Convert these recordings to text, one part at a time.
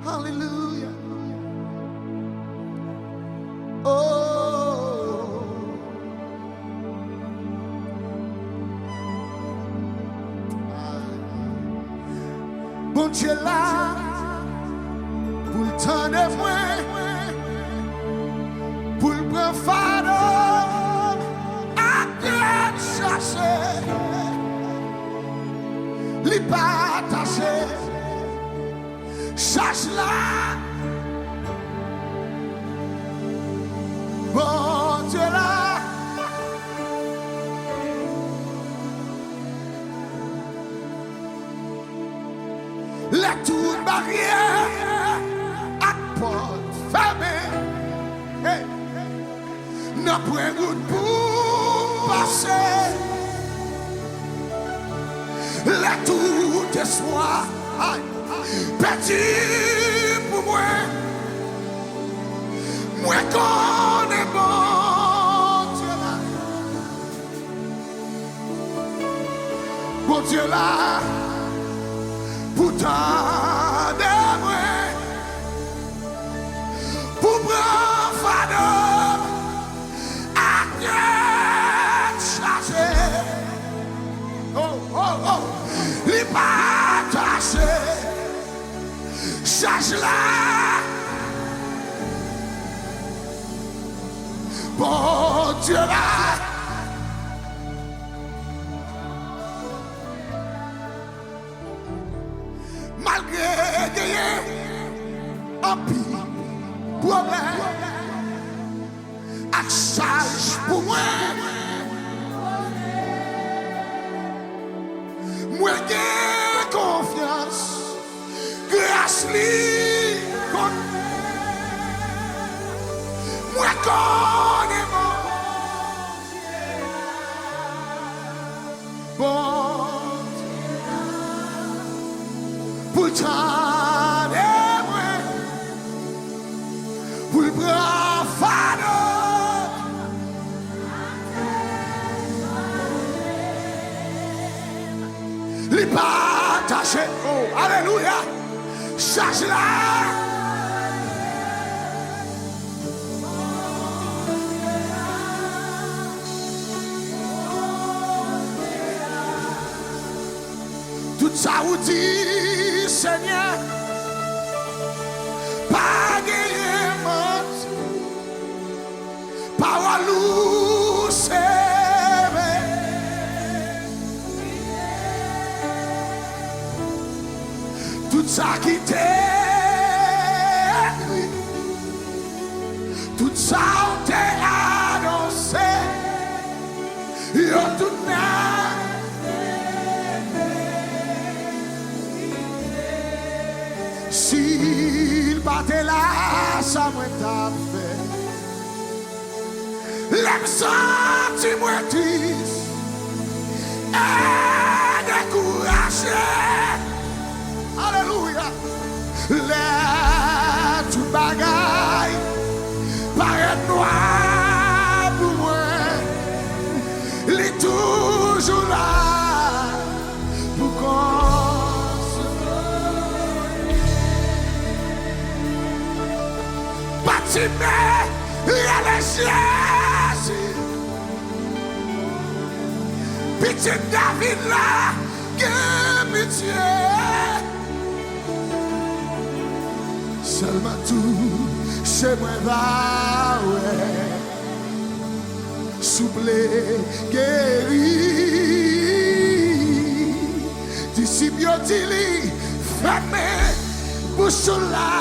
Hallelujah. Oh. Bon Dieu là, pour le temps de moi, pour le prendre fardeau, à bien chercher, les partager, cherche là. Bon Dieu là, la toute barrière à porte fermée, hey. N'a point route pour passer, la toute espoir petit pour moi, moi qu'on est bon Dieu là, bon Dieu là. Pourtant de moi, pour prendre fardeau, à bien charger. Oh, oh, oh, les partager, charge là. Bon Dieu là. Malgré gagner un pire problème, à charge pour moi, moi j'ai confiance, grâce lui, moi connais bon. Pour le temps de moi, pour le prendre fardeau, les partager, oh, alléluia, charge là. Tout ça vous dit, Seigneur, pas gagner mort, pas loup, c'est tout ça qui t'est, tout ça on t'est annoncé, yo tout s'il battait là, ça m'a fait. L'aime senti moi triste et découragé. Alléluia. Les tout bagaille paraît noir pour moi. Il est toujours là pour bâtiment, il y a les Jésus. Pitié David là, que pitié. Seulement tout, c'est moi là, ouais. Souple, guéri. Disciple, dit, fermez, bouche là.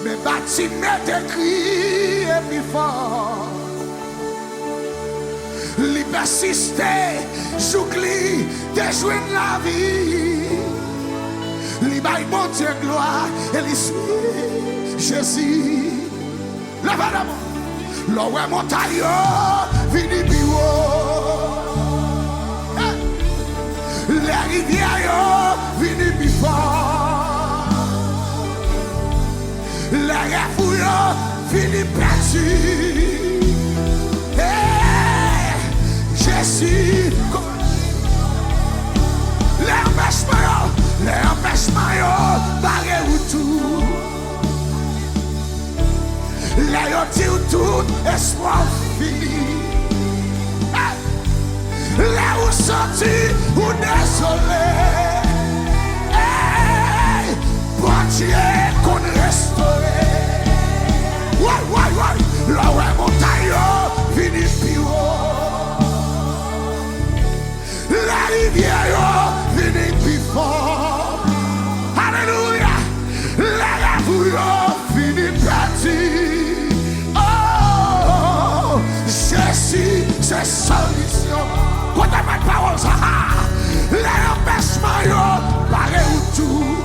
Mais bâtiment écrit et plus fort. Li persiste, j'oublie, déjoindre la vie. Li baille mon Dieu gloire et li suit Jésus. Lève la main. L'eau montagne, vini bio. Les rivières, vini plus fort. Les refouilles, vini perdu. Jésus, les empêchements, empêchement yo barré ou tout. Là yo dit tout espoir fini. Là où sorti ou désolé. Hey, bon Dieu qu'on restauré. Ouais. Là où est montagne fini pio. La rivière fini plus fort. Alléluia. La ravouille fini petit. Oh, ceci c'est solution. Quand on met parole ça, l'empêchement yo barré ou tout.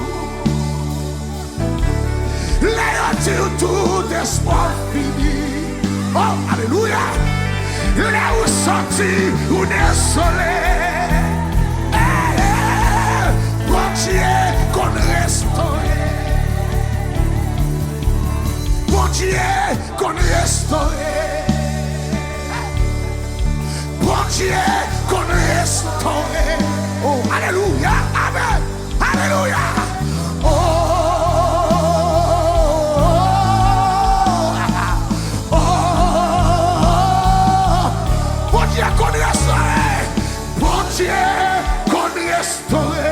L'ayant tout espoir fini. Oh, alléluia. Là où sorti ou désolé. Bon Dieu qu'on restauré. Bon Dieu qu'on restauré. Bon Dieu qu'on restauré. Oh, alléluia. Amen. Alléluia. Oh, bon Dieu qu'on restauré. Bon Dieu qu'on restauré.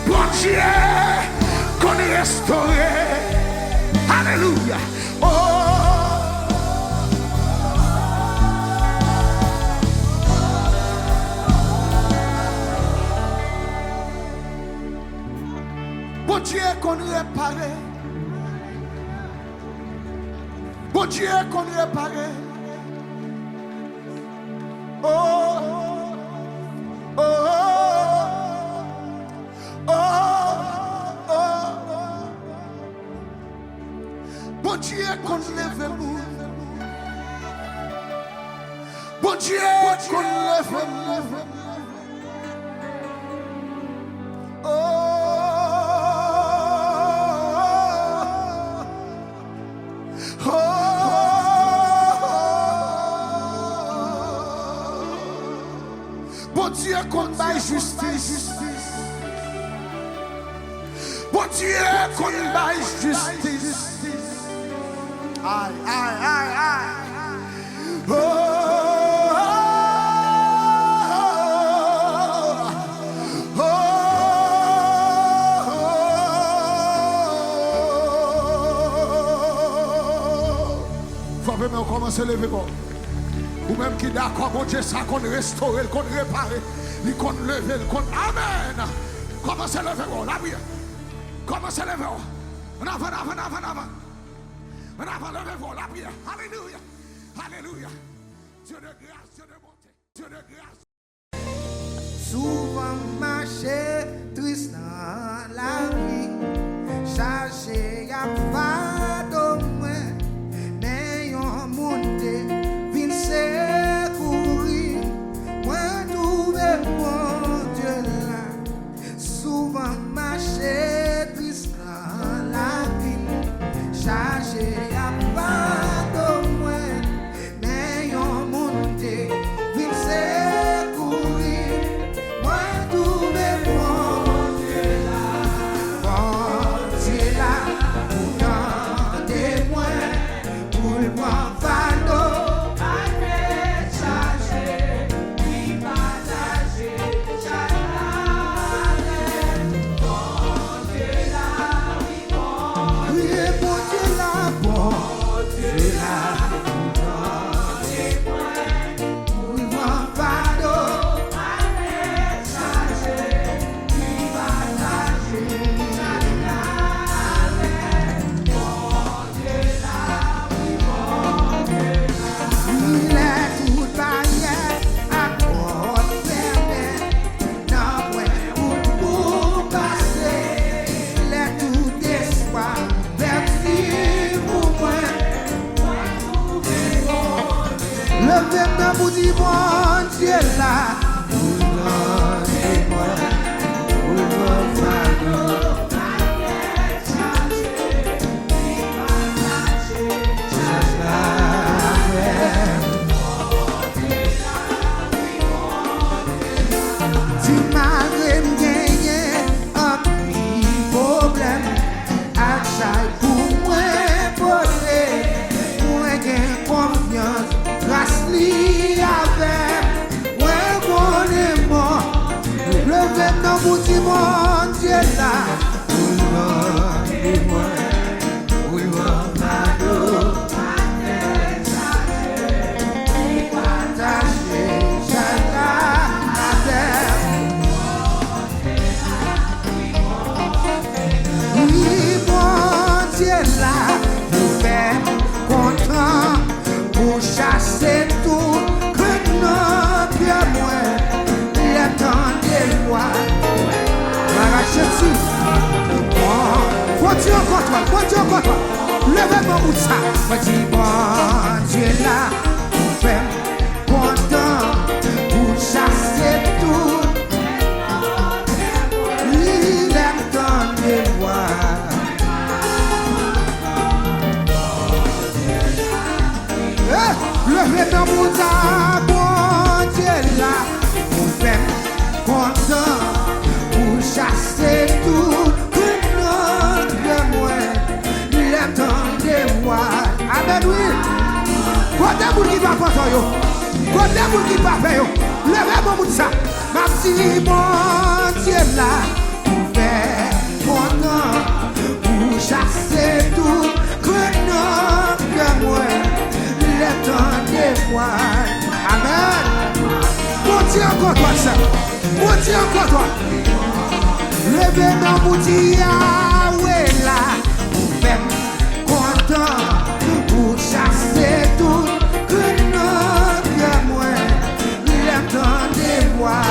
Bon Dieu qu'on restauré. Alléluia. Oh. Bon Dieu qu'on réparé. Bon Dieu qu'on réparé. Oh, oh, oh, oh, bon Dieu qu'on lève nous. Bon Dieu qu'on lève nous. Bon Dieu qu'on baille justice. Bon Dieu qu'on baille justice. Aïe, aïe, aïe, aïe. Oh, oh, oh, oh. Faut vraiment commencer à lever bon. Ou même qui d'accord, bon Dieu, ça qu'on restaure, qu'on répare, qu'on lève, qu'on amen. Commencez à lever, la prière. Commencez à lever. En avant. En avant, levez-vous, la prière. Alléluia. Alléluia. Dieu de grâce, Dieu de bonté, Dieu de grâce. Souvent marché triste dans la vie, chargé à pas de moi, mais on monte. Secourir, moi trouver mon Dieu là. Souvent marché triste dans la vie, chargé à pas de moi, mais on monte. Vin secourir, moi trouver mon Dieu là. Mon Dieu là, pour tenter moi, pour le voir fardeau. Pour dire bon Dieu là, pour donner moi, pour le fardeau, si malgré me gagner, avec ouais bon et mort. Levez nos boutiques, mon Dieu là. Chasser tout que nos pieds moins les temps des lois. L'arracher dessus. Faut-il encore toi, faut-il encore toi. Levez mon bout de ça. Faut-il bon Dieu là, pour faire content, pour chasser tout les temps des lois. Levez dans mon bon Dieu là, pour faire content, pour chasser tout notre moi, les temps des voix. Amen, oui. Côté boule qui va content yo, côté boule qui va faire yo. Levez mon bout de ça, ma petite bon Dieu là, pour faire content, pour chasser tout notre moi. Les temps des voix. Amen. Bon Dieu encore toi ça. Bon Dieu encore toi. Levez nos boutiques ouais là. Pour faire content. Pour chasser tout. Que notre moi. Les temps des voix.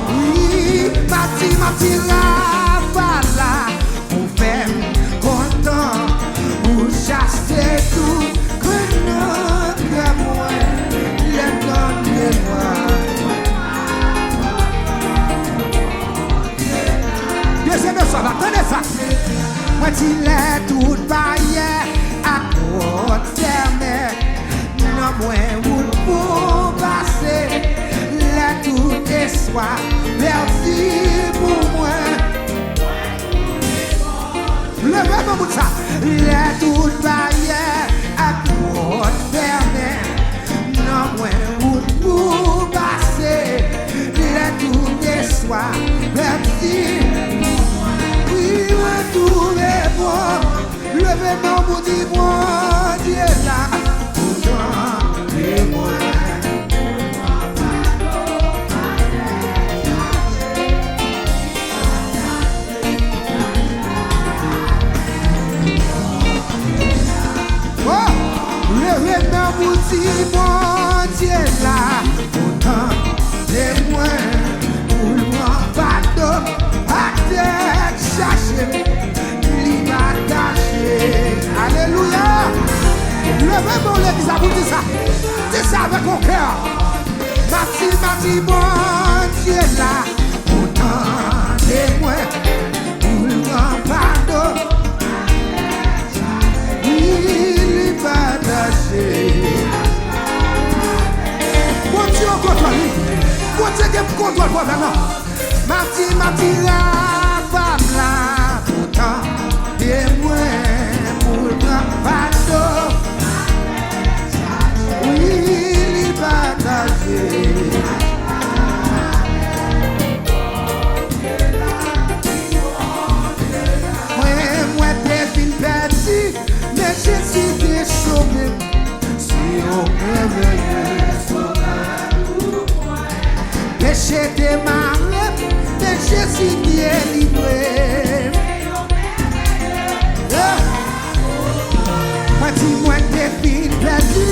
Oui, ma petite là. Chasser tout que notre moi les temps de moi. Deuxième ça va, tenez ça. Moi tu l'es toute barrière à porte fermée. Non moins pour passer. Les tout des soirs. Merci pour moi. Levez mon bout de ça. Les toutes barrières à porte fermée. Non moins pour passer. Les toutes des soirs. Merci. Oui, tout est bon. Levez mon bout de moi. Dieu là. Pourtant, et moi. Levez-moi, bouti, mon Dieu là, autant de moi, pour moi, pardon, à tête chercher, l'ima caché. Alléluia. Levez-moi, l'église, à vous dire ça. Dis ça avec mon cœur. Mati, mon Dieu là, autant de moi, pour moi, pardon. Bon Dieu encore toi, bon Dieu qui me contrôle pour maintenant. Mati la femme là, pourtant et moi pour pardon. Oui, il partagé. Moi t'es fin perdu, mais Jésus t'est sauvé. Si on merveilleux péché démarré, mais Jésus t'est livré. Moi dis-moi t'es fin perdu,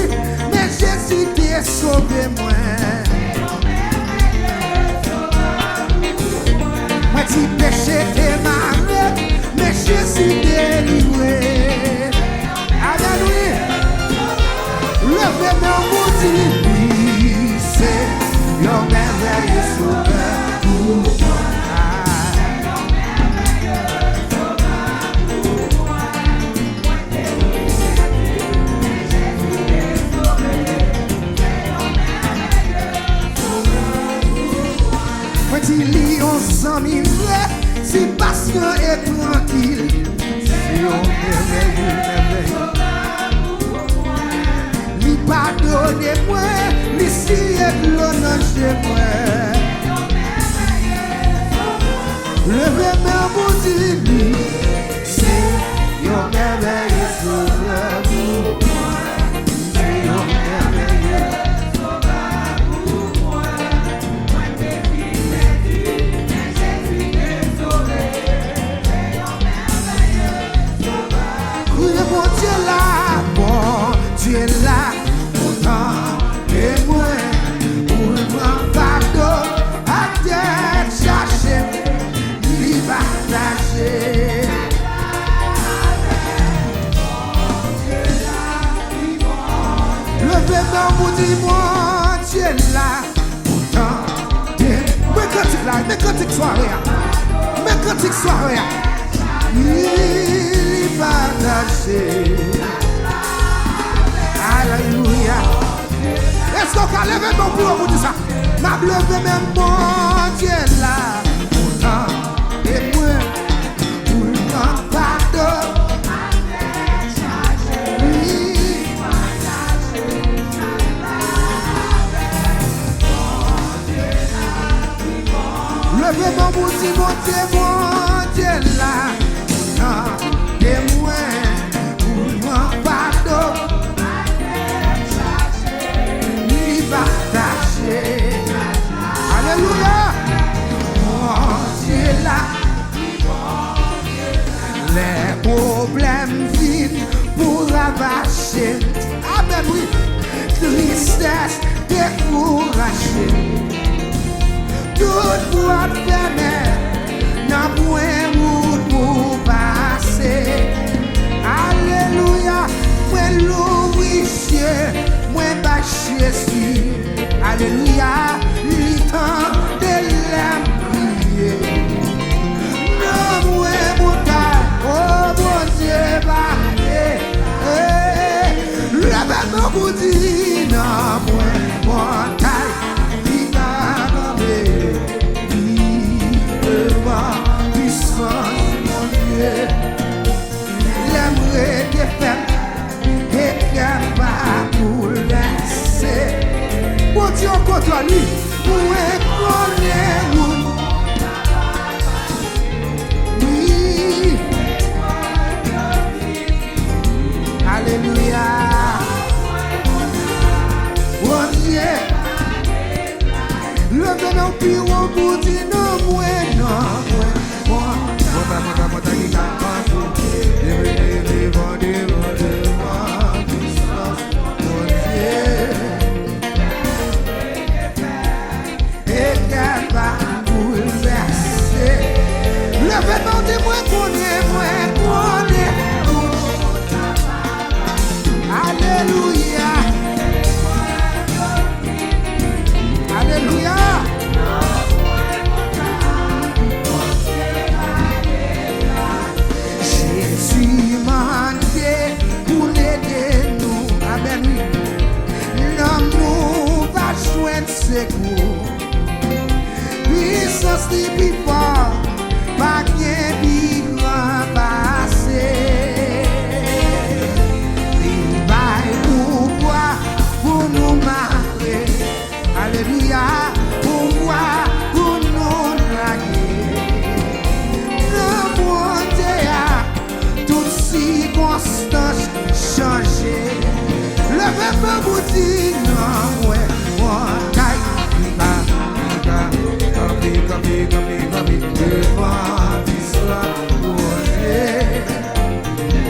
mais Jésus t'est sauvé moi. Moi dis péché démarré, mais Jésus t'est livré. Alléluia. Levez mon bout, oui, c'est le merveilleux sauveur pour moi. Petit lion sans miroir, si patient et tranquille, c'est le merveilleux. pardonnez-moi, l'ici et l'honneur chez moi. Levez-moi pour dire, c'est un merveilleux sauveur pour moi. C'est un merveilleux sauveur pour moi. Moi, depuis Jésus, mais Jésus est sauvé. C'est un merveilleux sauveur. Oui, mon Dieu là, mon Dieu là, pourtant, et moi, pour le grand pardon, à tête chercher. Partager. Levez-moi pour dire mon Dieu là. Pourtant, mes cantiques là, mes cantiques soirée. Mes cantiques soirée. Il partager. Alléluia. Est-ce qu'on peut lever mon pour vous dire ça? M'a levé même mon Dieu là. Pourtant, et moi, pour le pardon, levez-moi pour dire mon Dieu là, et moi, pour le pardon, lui partager. Alléluia. Là, les problèmes viennent pour ravager. Amen, oui. Tristesse découragée. Tout pour fermer. N'a point route pour passer. Alléluia. Moi l'ouvrier, moi bâcher Jésus. Alléluia. Le temps de l'âme. Non, moi, oh mon Dieu, levez-moi pour dire, non, moi, il va nommer, devant puissance, mon Dieu, l'aimerait défaire et qu'elle va bouleverser. Mon Dieu, contre lui, où est qu'on est où? Alléluia. Oh Dieu. Levez-nous puis on vous dit non, moi, non, moi. Et qu'elle va bouleverser. Levez-nous, dis-moi qu'on est, moi, qu'on est. Alléluia. Alléluia. Jésus m'a dit pour l'aider nous. Amen. L'homme nous va joindre secours. Puissance de plus fort, pas qu'un vivant passé. Pour nous marquer, alléluia, pour moi, pour nous draguer. Le monde toutes circonstances changées. Levez-moi vous dire non, ouais, moi, devant l'histoire,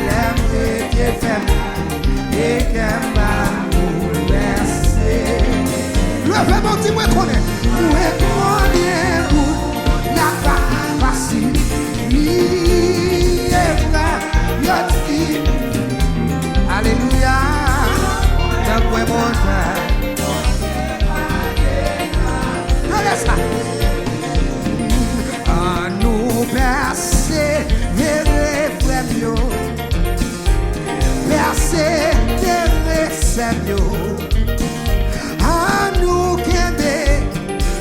l'aime qui est fait et qu'elle va bouleverser. Levez-moi, dis-moi qu'on est. Où est qu'on est, où n'a pas facile. Il est vrai, il dit. Alléluia. D'après mon frère. Regardez ça. À nous persévérer, frère mieux. Persévérer, c'est mieux. À nous qu'aider,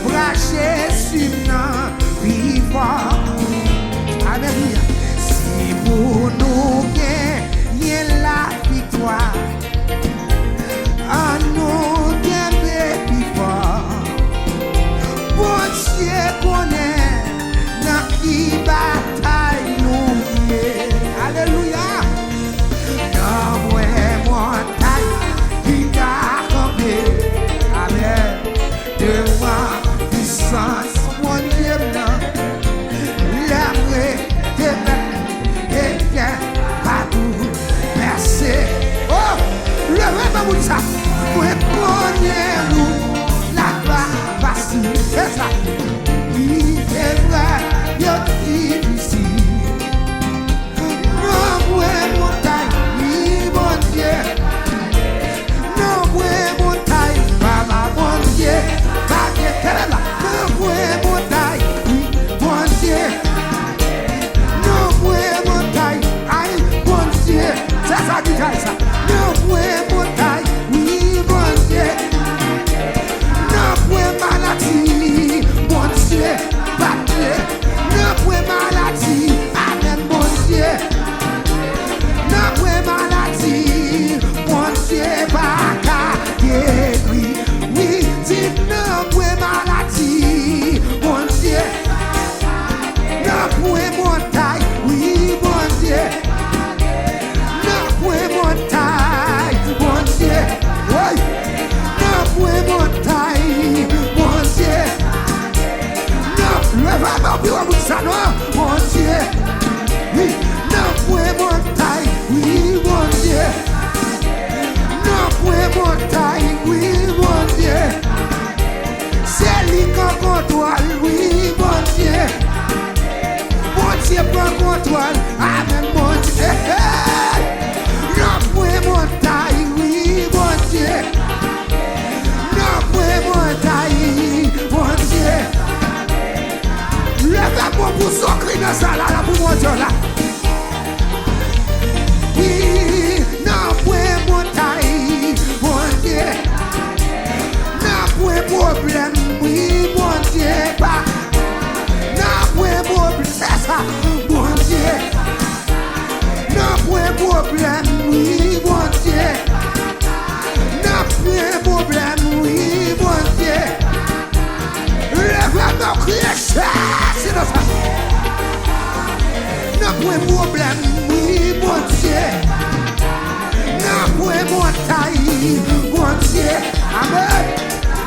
bras Jésus n'a vivant. Alléluia. Si pour nous gagner la victoire, à nous ça. Moi, connais nous, la gloire facile. C'est ça. Oui, c'est vrai, il est difficile. Non, moi, montagne, oui, mon Dieu. Non, moi, montagne, papa, mon Dieu. Quelle est là? Non, moi, montagne, oui, mon Dieu. Non, moi, montagne, aïe, mon Dieu. C'est ça qui dit ça. Non, moi, montagne, oui, mon Dieu. Non, moi, maladie, mon Dieu. Battre. Non, moi, maladie, amen, mon Dieu. Non, moi, maladie, mon Dieu, baka, guéri. Oui, dis non, moi, maladie, mon Dieu. Non, moi, montagne, oui, mon Dieu. Non, moi, montagne, mon Dieu. Oui. Non, moi, montagne, mon Dieu. Non, le va bureau pour ça, non, mon Dieu. Oui. Non, moi, montagne, oui, mon Dieu. Non, moi, montagne, oui, mon Dieu. C'est lui qui contrôle, oui, mon Dieu. Mon Dieu prend contrôle, amen, mon Dieu. Non, moi, montagne, oui, mon Dieu. Non, moi, montagne, mon Dieu. Levez-moi pour s'occuper dans ça là, pour mon Dieu là. Oui, non, moi, montagne, mon Dieu. Non, moi, problème, oui, mon Dieu. Non, moi, problème, c'est ça, mon Dieu. Non, moi, problème, oui, mon Dieu. Non, moi, problème, oui, mon Dieu. Levez-moi, criez, c'est dans ça. Non, moi, problème, oui, mon Dieu. Non, moi, montagne, mon Dieu. Amen.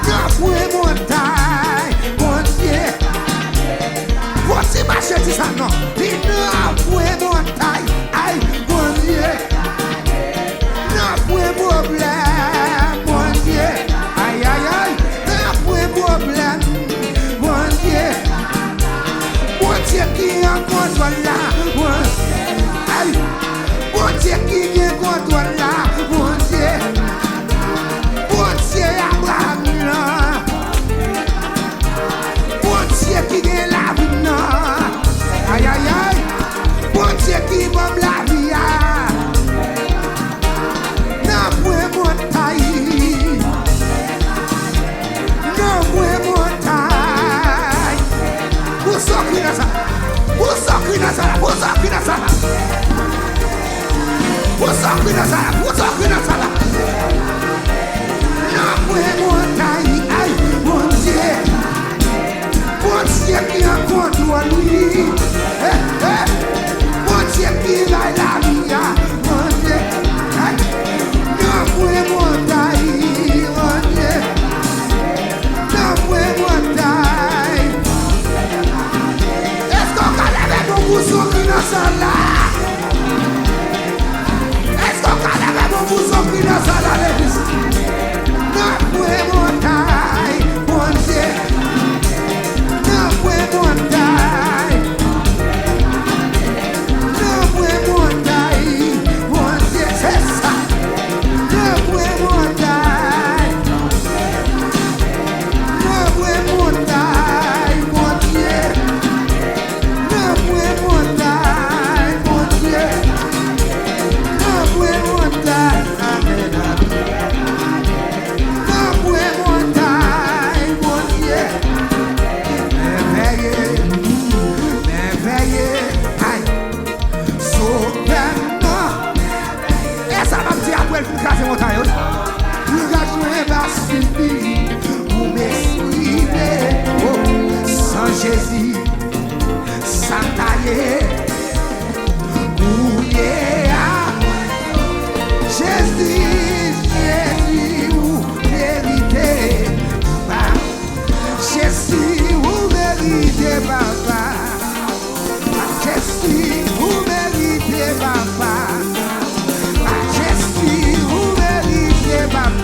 Non, moi, montagne, mon Dieu. Voici ma chérie, ça non. Dis non, moi, montagne, aïe, mon Dieu. Non, moi, problème, mon Dieu. Aïe, aïe, aïe. Non, moi, problème, mon Dieu. Mon Dieu qui en contrôle là, mon aïe. Mon Dieu qui en contrôle là, mon Dieu. Mon Dieu Abraham là. Mon Dieu qui gagne la vie là. Aïe aïe aïe. Mon Dieu qui bombe la vie. Non, moi montagne. Non, moi montagne. Vous sortez dans ça. Vous sortez dans ça. Vous sortez dans ça. Vous sortez dans ça. Vous sortez dans ça. Non, moi montagne. Aïe, mon Dieu. Mon Dieu qui en contrôle, oui. Mon Dieu qui va la vie. Mon Dieu. Non, moi montagne. Mon Dieu. Non, moi montagne. Est-ce qu'on va lever nos bousons qui nous sont là? Est-ce qu'on va lever nos bousons qui nous sont là, l'église? Non, moi montagne, mon Dieu. Non, moi montagne. Non, moi montagne, mon Dieu, c'est ça. Non, moi montagne. Non, moi montagne, mon Dieu. Non, moi montagne, mon Dieu. Non, moi montagne, amen, amen. Non, moi montagne, mon Dieu. Merveilleux, merveilleux, aïe. Soprano. Et ça va me dire après le casser montagne. Le gars joué va suffire. Vous m'exprimez. Oh, sans Jésus, sans tailler. Jésus, Jésus, vous méritez, papa. Jésus, vous méritez, papa. Jésus, vous méritez, papa. Jésus, vous méritez, papa.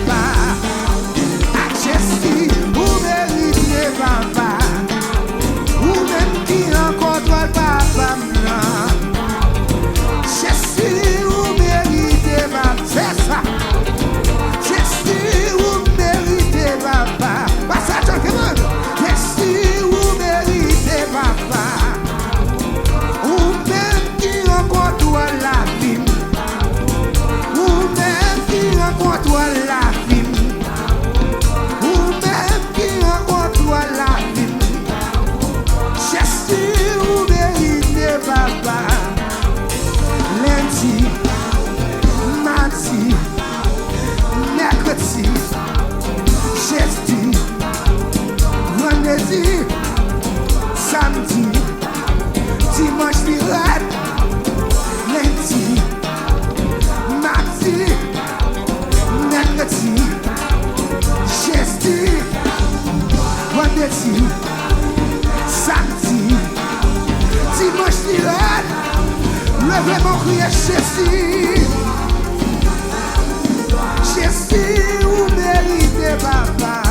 criez Jésus. Jésus, vous méritez, papa.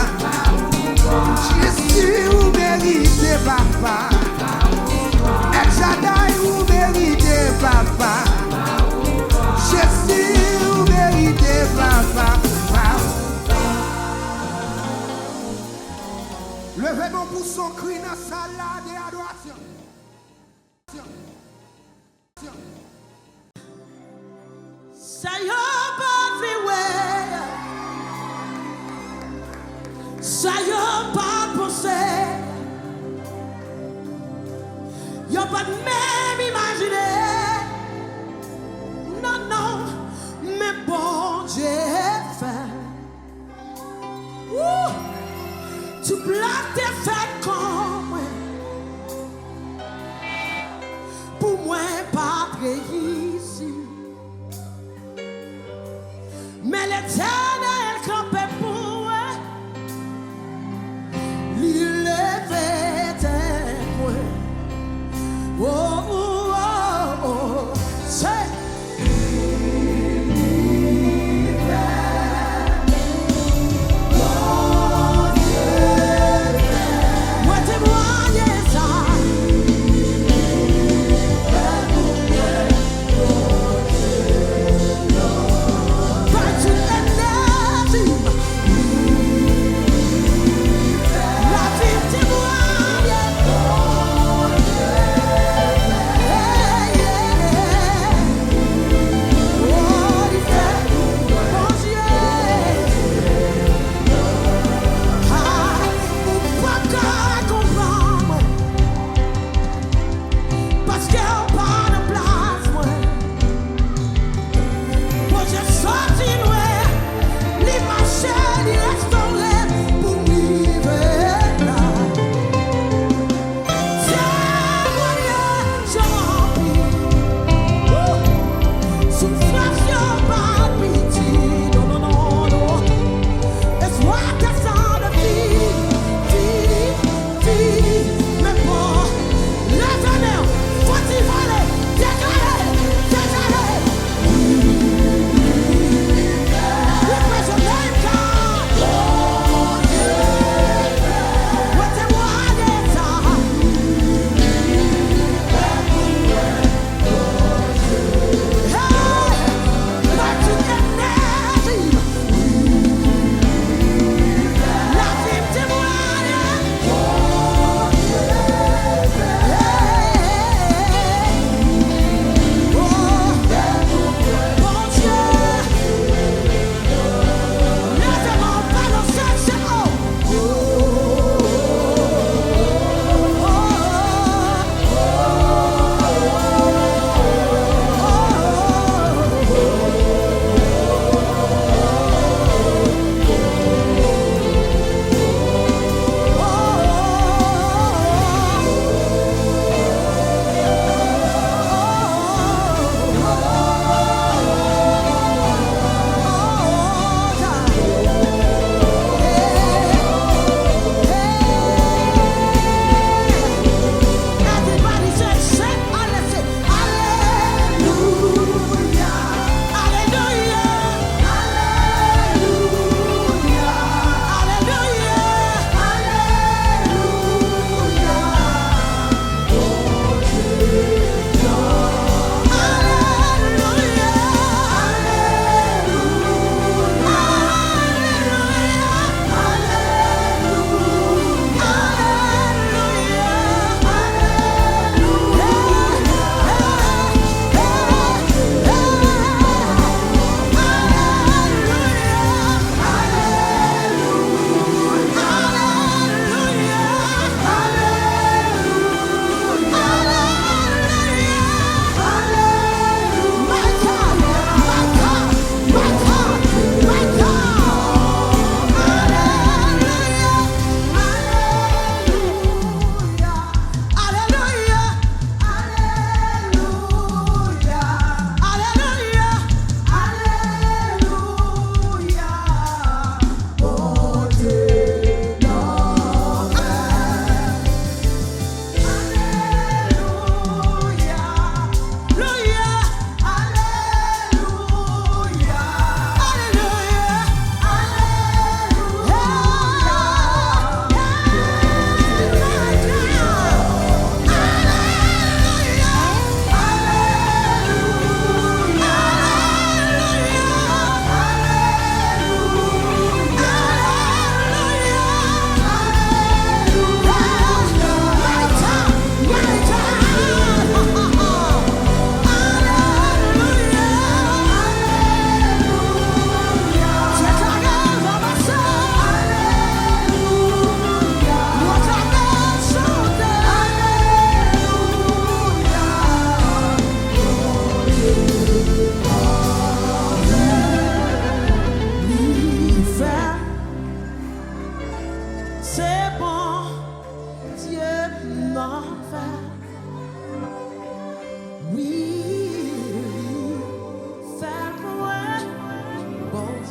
Jésus, vous méritez, papa. El Shaddai, vous méritez, papa. Jésus, vous méritez, papa. Levez mon pouce, son cri dans salade et adoration. Say up everywhere. Say up à penser. Y'a pas de même imaginer. Non, non, mais bon Dieu fait. Tu plaques tes fêtes comme moi. Pour moi, pas ici. Mais l'Éternel campait pour moi. Il levait tes poings. Oh, oh, oh, oh. C'est But you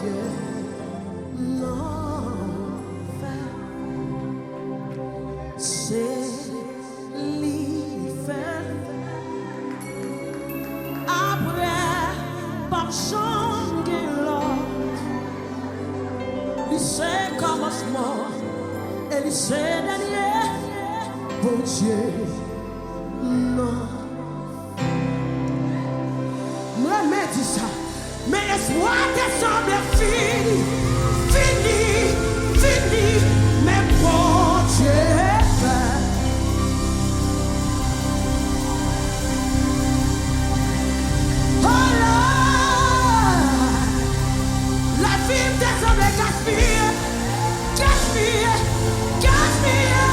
Dieu n'en fait. C'est l'hiver. Après, par changer l'autre, lycée commencement et lycée dernier, bon Dieu, non. Moi, mais dis ça, mais l'espoir te semble fini, fini, fini, mais bon Dieu, oh là, la vie te semble gaspillée, gaspillée, gaspillée,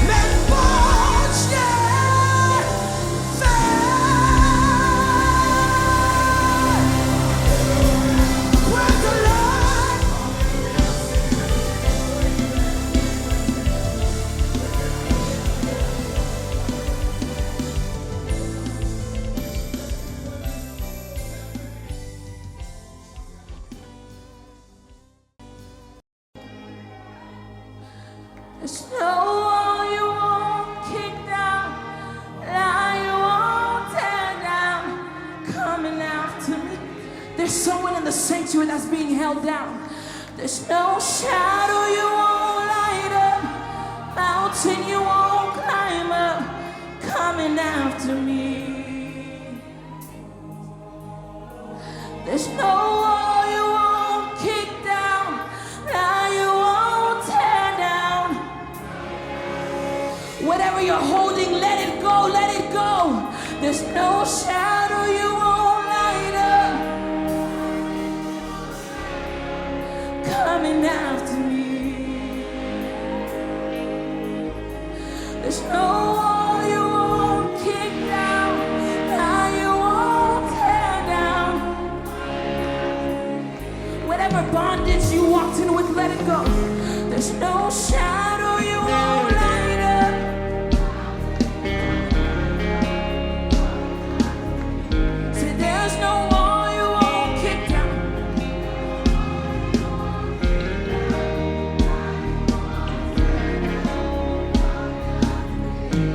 mais bon Dieu fait. Praise the Lord. There's no wall you won't kick down, lie you won't tear down, coming after me. There's someone in the sanctuary that's being held down. There's no shadow you won't light up, mountain you won't climb up, coming after me. There's no wall you won't kick down, lie you won't tear down. Whatever you're holding, let it go, let it go. There's no shadow you won't light up, coming after me. There's no wall you won't kick down, lie you won't tear down. Whatever bondage you walked in with, let it go. There's no shadow you won't light up. Say there's no wall you won't kick down.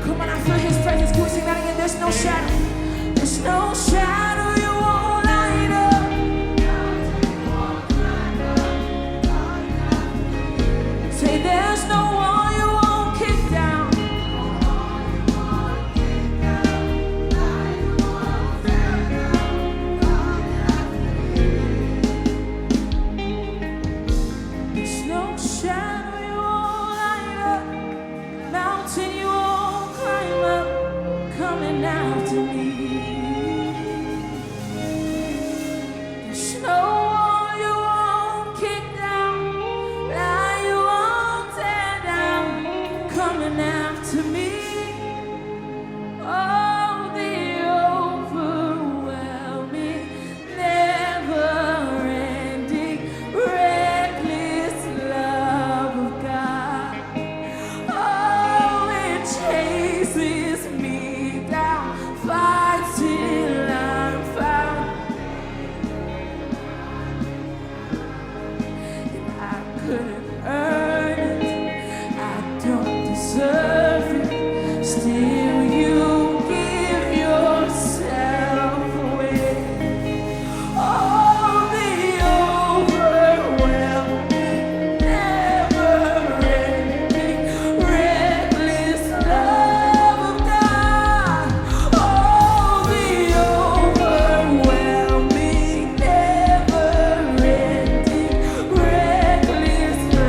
Come on, I feel His presence. Can we sing that again? There's no shadow. There's no shadow you won't light up. Say there's no wall you won't kick down. There's no shadow you won't light up, mountain you won't climb up, coming after me. There's no wall you won't kick down, lie you won't tear down, coming after me. Oh, the overwhelming, never-ending, reckless love of God. Oh, it chases me down, fights till I'm found. And I couldn't earn it, I don't deserve it. Still, you give yourself away. Oh, the overwhelming, never-ending, reckless love of God. Oh, the overwhelming, never-ending, reckless love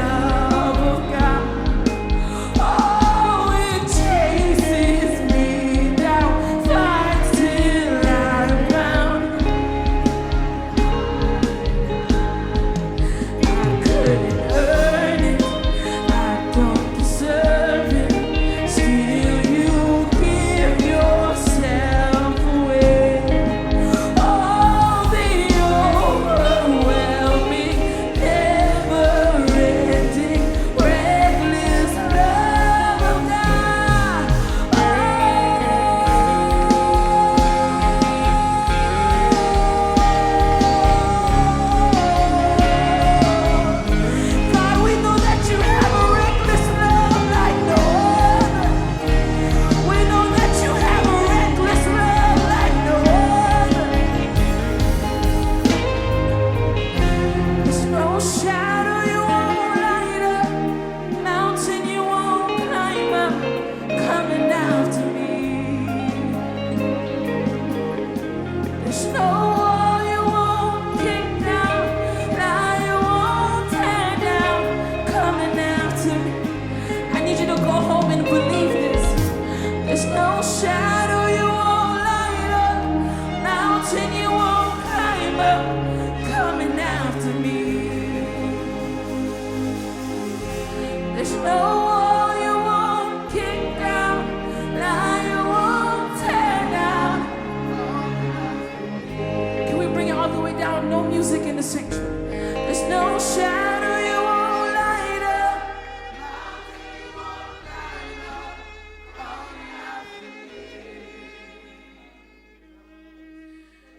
sanctuary. There's no shadow you won't light up.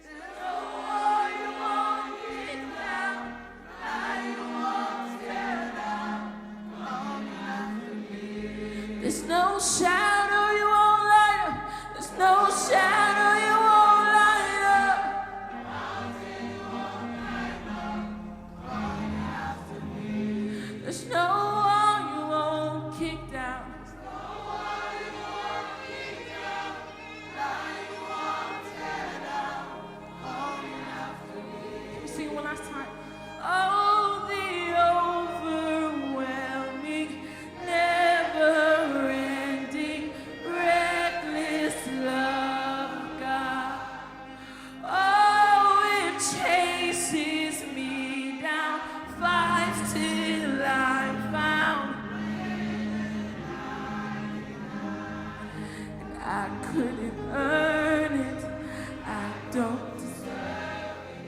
There's no wall you won't kick down, lie you won't tear down. There's no shadow you won't light up. There's no shadow you won't light up. There's no wall you won't kick down. Can we sing one last time? Oh, the overwhelming, never-ending, reckless love of God. Oh, it chases me down, fights till I'm found. And I couldn't earn it, I don't deserve it.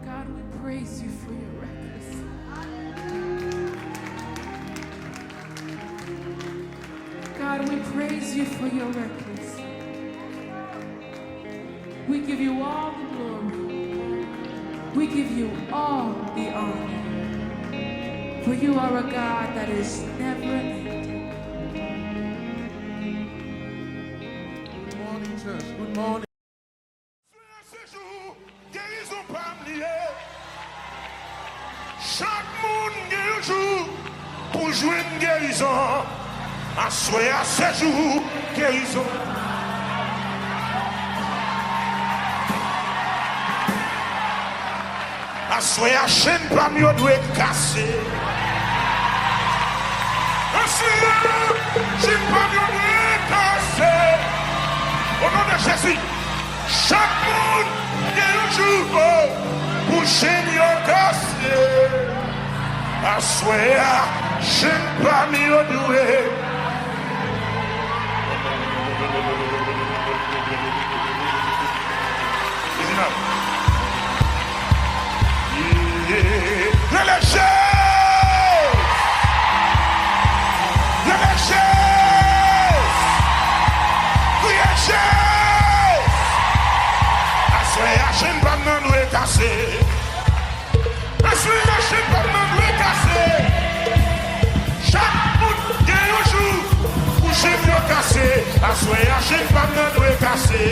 God, we praise you for your reckless. God, we praise you for your reckless. We give you all the glory. We give you all the honor. For you are a God that is never ending. Good morning, church. Good morning. Guérison pas lié. Chaque monde guérit jour pour jouer une guérison. Assoyez à ce jour guérison. Assoyez à chaîne pas mieux doit casser. Assoyez chaîne pas mieux doit casser. Au nom de Jésus, chaque monde guérit jour pour chaîne casser. Assoyez à chaîne pas mieux doit. Assoyez à chaîne pas de doit casser.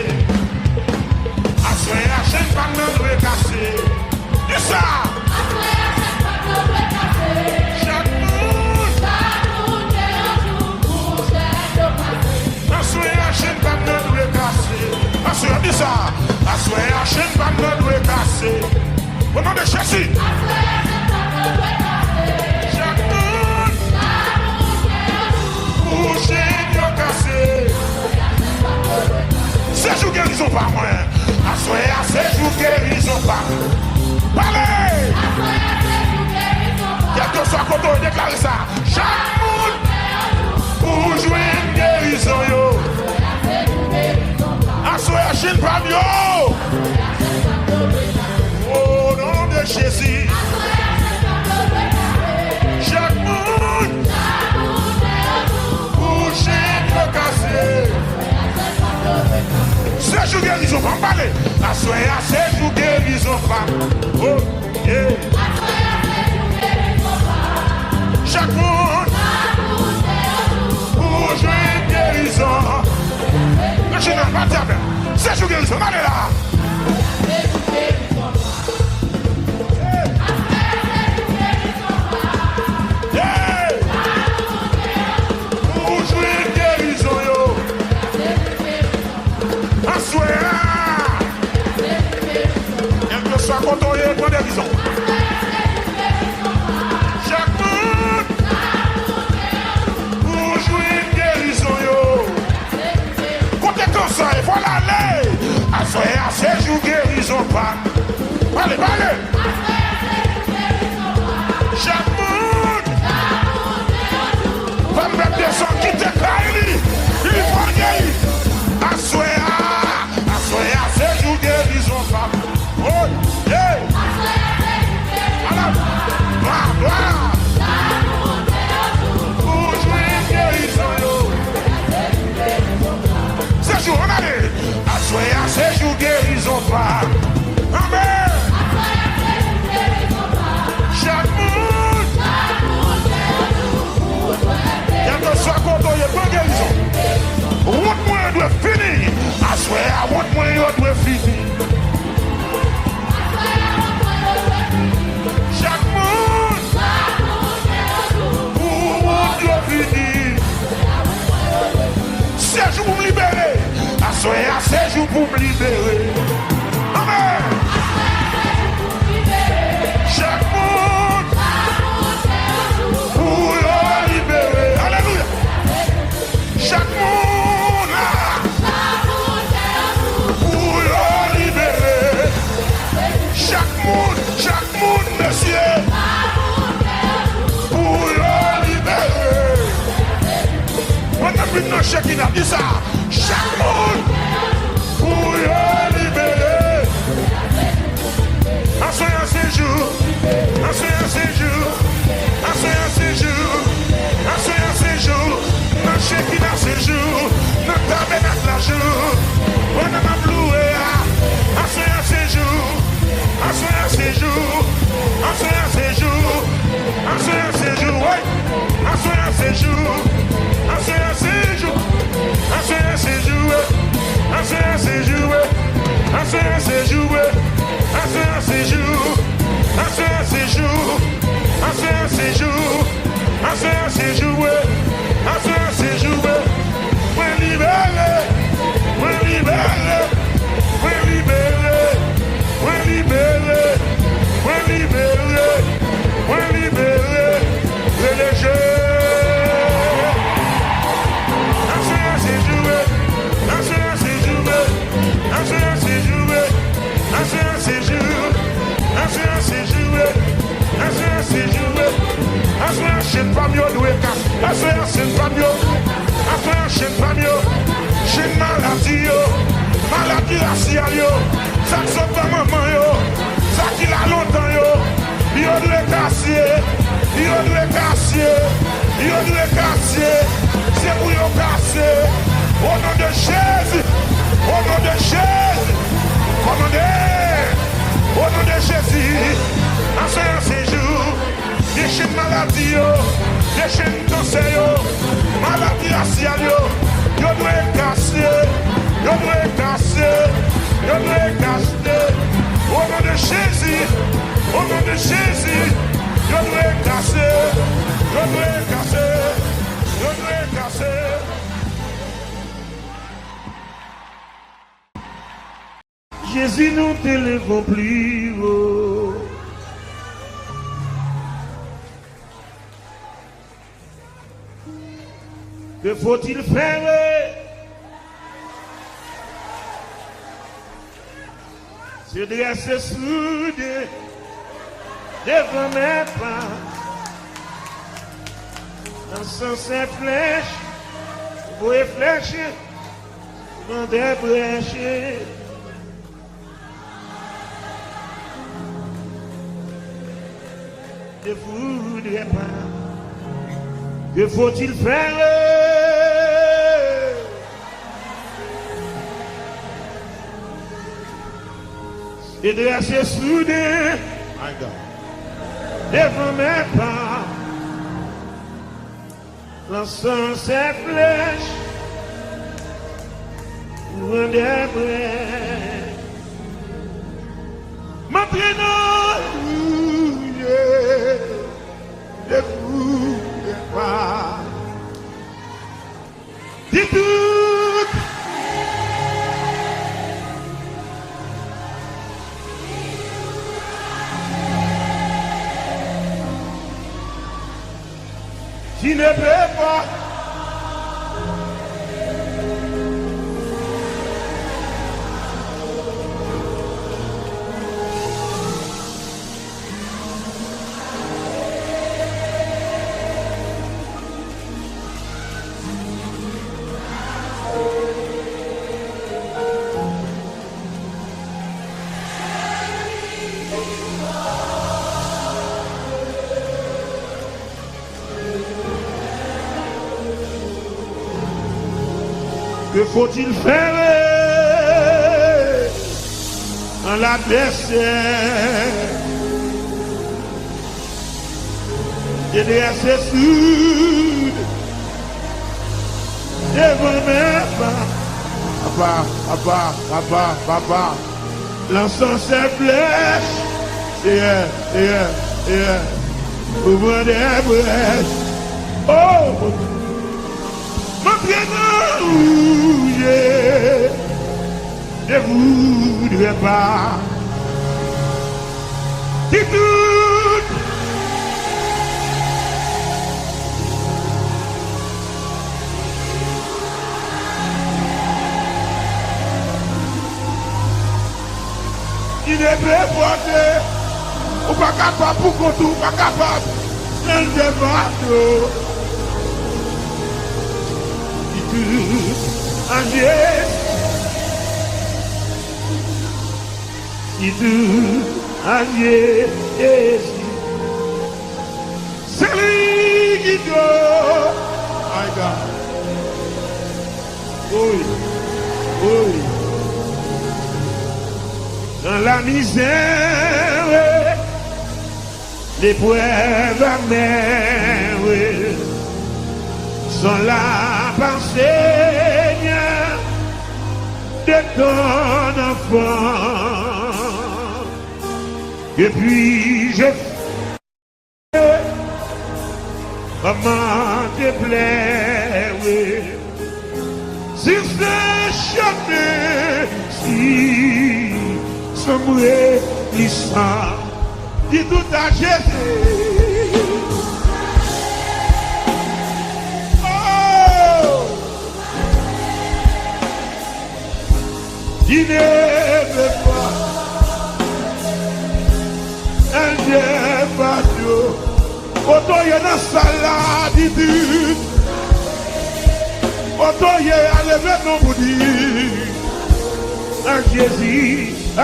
Assoyez à chaîne pas de doit casser. Et ça. Assoyez à chaîne pas de doit casser. Chaque monde pour chaîne de casser. Assoyez à chaîne pas de doit casser. Assoyez dis ça. Assoyez à chaîne pas de doit casser. Au nom de Jésus. Assoyez à chaîne pas de doit casser. Chaque monde pour chaîne de casser. C'est jour guérison pas moi. Assoyez à ces jours guérison pas. Parlez. Assoyez à ces jours guérison pas. Quel que soit quand on déclare ça. Chaque monde pour jouer une guérison yo. Assoyez à chaîne pas yo. Au nom de Jésus. Chaque monde pour chaîne de casser. C'est jour guérison pas, parler. Assoyez à ces jours guérison pas. Oh, yeah. Chaque monde pour jouer une guérison. Le général va dire bien. C'est jour guérison, allez là. Yeah. Pour jouer une guérison, yo. Assoyez. Quel que soit quand on est pour des raisons. Chaque monde pour jouer une guérison yo. Côté comme ça, il faut l'aller. Assoyez séjour guérison pas. Allez, allez. Chaque monde. Va mettre des sons qui te caillent. Il faut guérir. Assoya, séjour guérison pas. Oh, yeah. Alors, gloire. Pour jouer guérison, yo. Séjour, on allait. Assoya, séjour guérison pas. Amen. Chaque monde. Quel que soit content, il y a pas guérison. Route moi doit finir. Assoya, route moi doit finir. Chaque monde. Route doit finir. C'est jour pour me libérer. Assoya, c'est jour pour me libérer. Amen. Chaque monde pour le libérer. Alléluia. Chaque monde pour le libérer. Chaque monde, monsieur, pour le libérer. On a plus de chèque qui a dit ça. Chaque monde pour le libérer. Un séjour, un séjour, un séjour, un séjour, un chèque qui a séjour, notre tabernacle la jour, on a ma bloué, un séjour, un séjour, un séjour, un séjour, ouais, un séjour, un séjour, un séjour, un séjour, un séjour, un séjour, un séjour, un séjour, un séjour, un séjour, ouais libéré, ouais libéré, ouais libéré, ouais libéré, ouais libéré, ouais libéré, le léger. Un séjour, un séjour, un séjour, un séjour, un séjour, un séjour, un chaîne pas mieux, un chaîne pas mieux, un chaîne pas mieux, chaîne maladie, maladie raciale, ça ne sont pas maman, ça qui l'a longtemps, il doit casser, il doit casser, il doit casser, c'est pour y casser, au nom de Jésus, au nom de Jésus, commandez, au nom de Jésus, un séjour, des chaînes maladie, des chaînes cancer, maladie raciale, il doit casser, il doit casser, il doit casser, au nom de Jésus, au nom de Jésus, il doit casser, il doit casser, il doit casser. Jésus, nous t'élèvons plus haut. Que faut-il faire? Se dresser soudé devant mes pas, lançant ses flèches, pour réfléchir dans des brèches. Ne voudrais pas. Que faut-il faire? Et de rester soudé devant mes pas, lançant ses flèches pour un des brèches, m'entraînant ne voulais pas. Dis tout. Tu ne peux pas. Que faut-il faire en l'adversaire? Et derrière ses soudes, devant mes pas. Papa. Lançant ses flèches. Ouvrant des brèches. Oh! Maintenant, je ne voudrais pas. Dis tout. Il est préporté. Ou pas capable pour qu'on tout, pas capable. Il ne pas. C'est lui qui doit. My God. Oui. Dans la misère, l'épreuve amère, sont là par Seigneur de ton enfant. Et puis je fais comment te plaire, oui. Sur ce chemin-ci, sombre glissant, dis tout à Jésus. Il ne veut pas, elle n'est pas tout. Autant il y a dans salade, il dit. Autant il y a levé non pour dire. À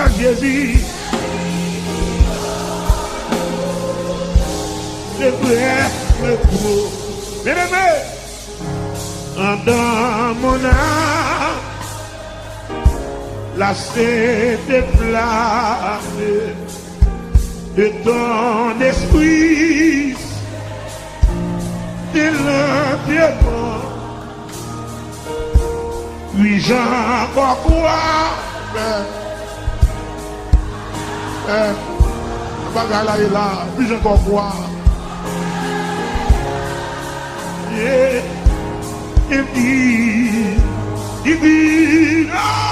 Jésus. Le vrai me trouve. Bien-aimé, dans mon âme. La sainte flamme de ton esprit, de l'enterrement. Puis-je encore croire? Bagarre là et là, puis-je encore croire? Et dit, non!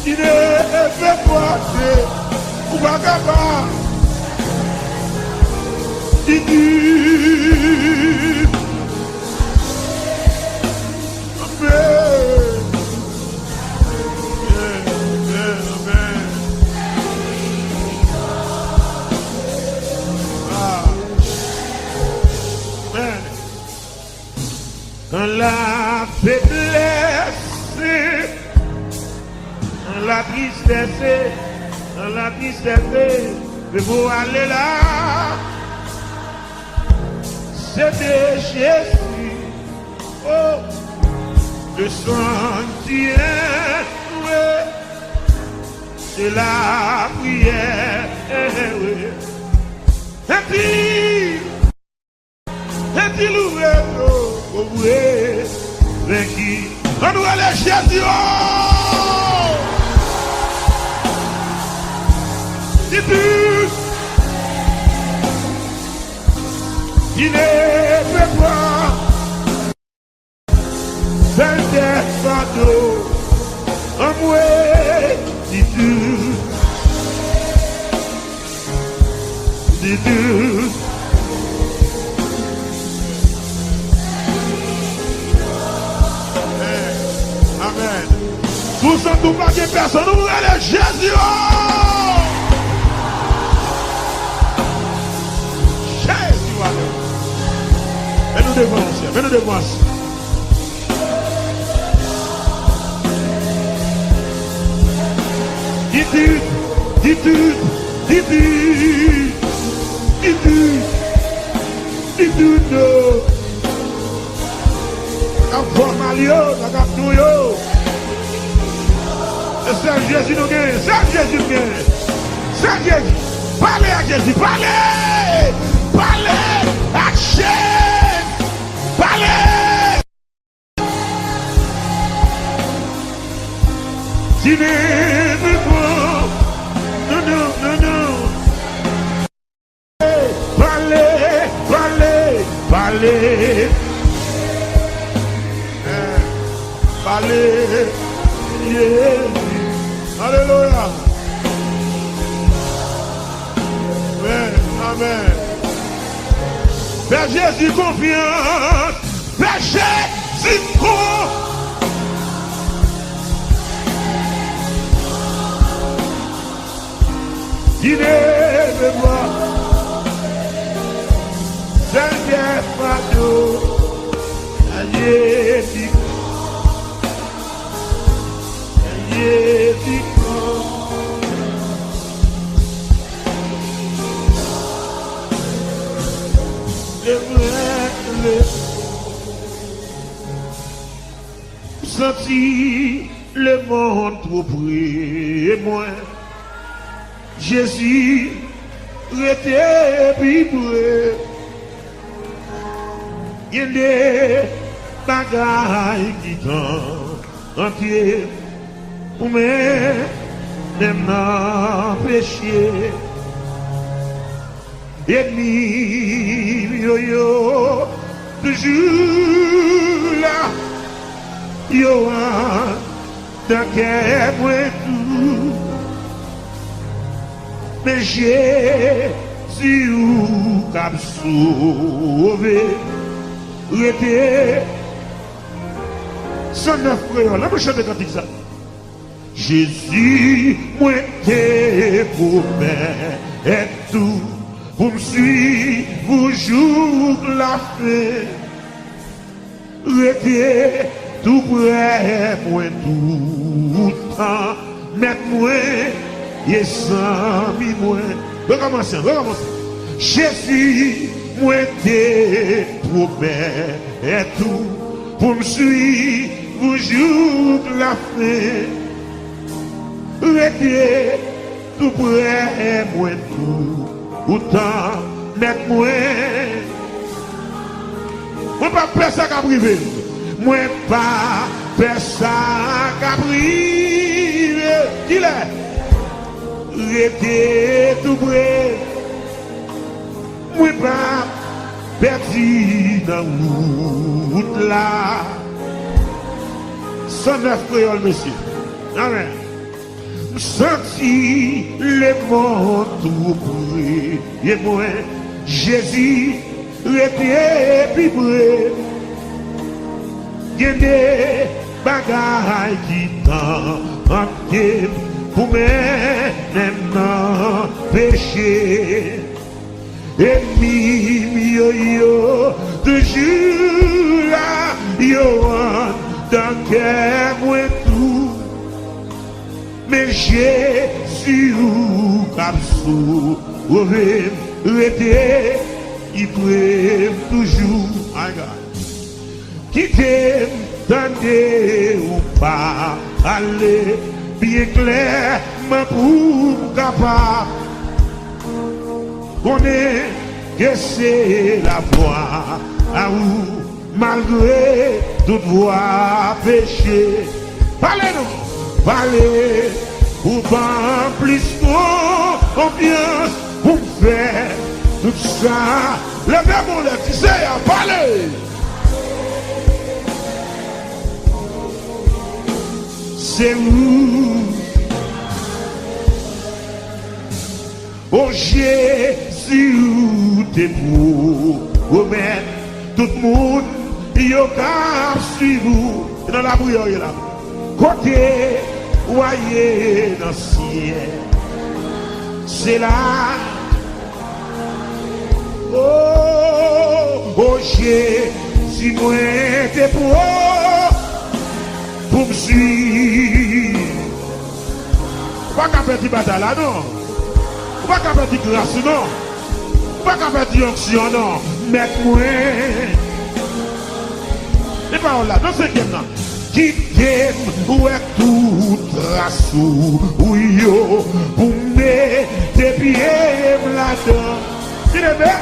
Il ne fait pas ou pas capable. Il dit, dans la faiblesse, dans la tristesse, mais pour aller là, c'était Jésus. Oh, le sentier, c'est la prière. Et puis l'ouvert, qui on doit aller Jésus. Il ne peut pas faire des fardeaux en moi, dis tout. Amen. Vous sentez pas que personne nous allez Jésus. Mets-nous devant. Dis tout. no. I'm for Malio, I got to you. C'est Jésus nous gagne, c'est Jésus nous gagne. C'est Jésus. Parlez à Jésus, parlez. Parlez à Jésus. Parlez. Non. Parlez. Yeah. Alléluia. Amen. Fais Jésus confiance. Fais Jésus confiance. Il est de moi. Seigneur, Pardon. Jésus. Senti le monde trop près moi. Jésus était vibré. Il y a des bagailles qui t'ont entier. Pour même péché. Ennemi, yo, toujours là. Yo, dans quel point tout. Mais Jésus qu'a sauvé. Rete 109 frères. Là, je chante quand il dit ça. Jésus, moi, t'es pour et tout. Pour me suivre, jour la fin. Rete tout près, moi, tout temps. Mettre-moi, et sans moi. Recommencez. Jésus, moi, t'es pour et tout. Pour me suivre, jour la fin. Rete tout près, moi, tout. Autant, mettre-moi. Moi, pas faire ça qu'à priver. Moi, pas faire ça qu'à priver. Qui est? Rete tout près. Moi, pas perdu dans la route là. 109 créoles, monsieur. Amen. Senti les mots tout près. Et moi, Jésus était vibré. Il y a des bagailles qui t'enquêtent pour même péché. Et yo, toujours là, yo, dans quel moi tout. Mais Jésus a sauvé, rete, il prête toujours. Qui t'aime, tendez ou pas, allez, bien clairement pour capable. Connaît que c'est la voie à où, malgré toute voie péché. Parlez-nous, parlez, pour pas plus confiance, pour faire tout ça. Levez mon lèvre, tu sais, parlez. C'est où? Oh Jésus, t'es pour mettre tout le monde, il y a suivre dans la prière là. Côté, voyez dans le ciel, c'est là. Oh Jésus, moi t'es pour me suivre. Pas qu'à faire des batailles là, non. Pas qu'à faire de grâce, non. Pas qu'à faire de onction, non. Mets-moi. Les paroles là, dans ce game là. Qui t'aime, où est tout trace, où yo, pour me dépier là-dedans. Tu le veux?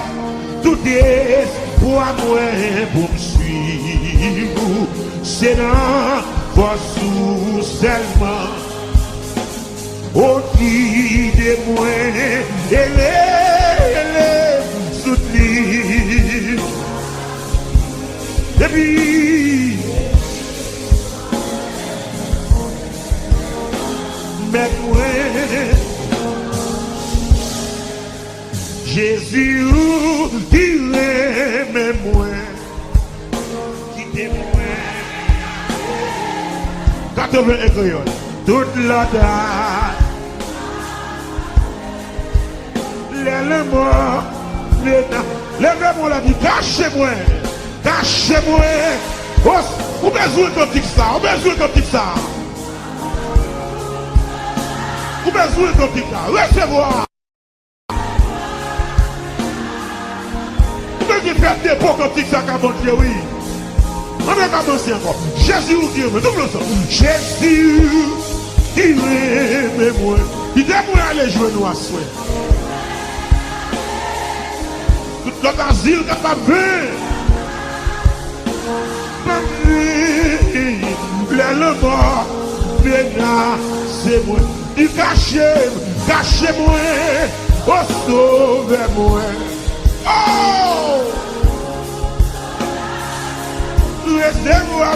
Tout espoir, moi, pour me suivre. C'est dans vos seulement. Au qui de moi, elle soutenir. Depuis, mais moi, Jésus, il aime moi, qui t'aime moi. 81 créoles, toute la date. Lève-moi, lève-moi la vie, cachez-moi, cachez-moi. On besoin de dire ça, on besoin de dire ça. On besoin de dire ça, recevoir. On besoin de faire des pots quand tu dis ça, bon Dieu, oui. On va commencer encore. Jésus, qui aime, double ça. Jésus, qui aime moi. Il dit moi aller jouer nous à souhait. Tout l'autre asile capable de le mort, c'est moi. Il cachez-moi, oh, sauvez-moi. Oh! Laissez-moi,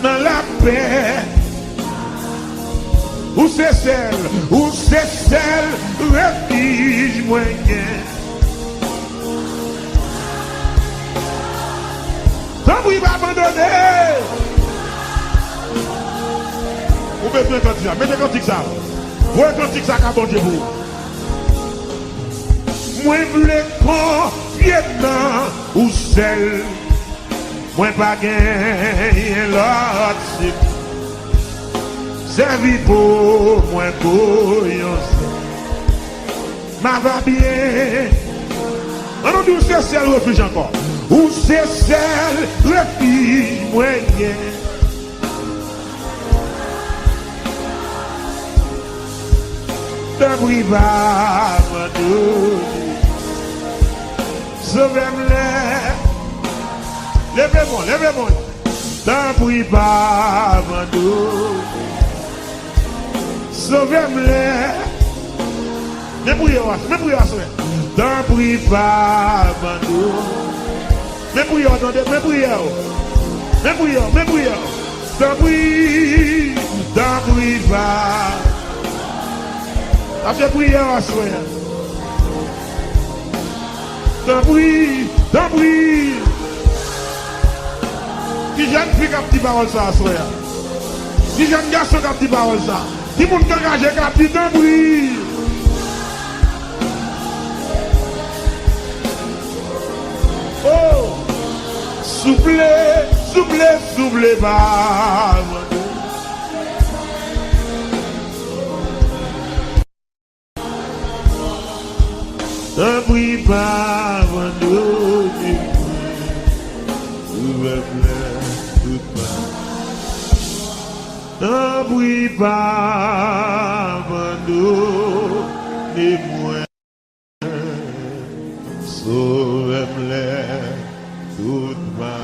dans la paix. Où c'est celle, refuge moyen. Tant qu'il va abandonner. Vous mettez un cantique ça, mettez un cantique ça. Vous un cantique ça qu'a bon Dieu pour. Moi voulais confier dans ou celle. Moi pas gagner l'autre. Servi pour moi pour ma va bien. On dit où c'est celle refuge encore. Où c'est celle refuge moyen. D'un bruit va m'adouer. Sauvez-moi. Levez-moi, levez-moi. D'un bruit va m'adouer. Sauvez-moi. Mais priez, d'un bruit pas abandon. Mais priez, attendez, mais priez. D'un bruit pas. Après prier à soi. D'un bruit. Qui jeune fille qui a dit parole ça à soi. Qui jeune garçon qui a dit parole ça. Qui moun engagé qui a dit d'un bruit. Oh, soufflez, bas. Un bruit pas abandonné, un bruit pas abandonné, moi, sauve-moi. Toute ma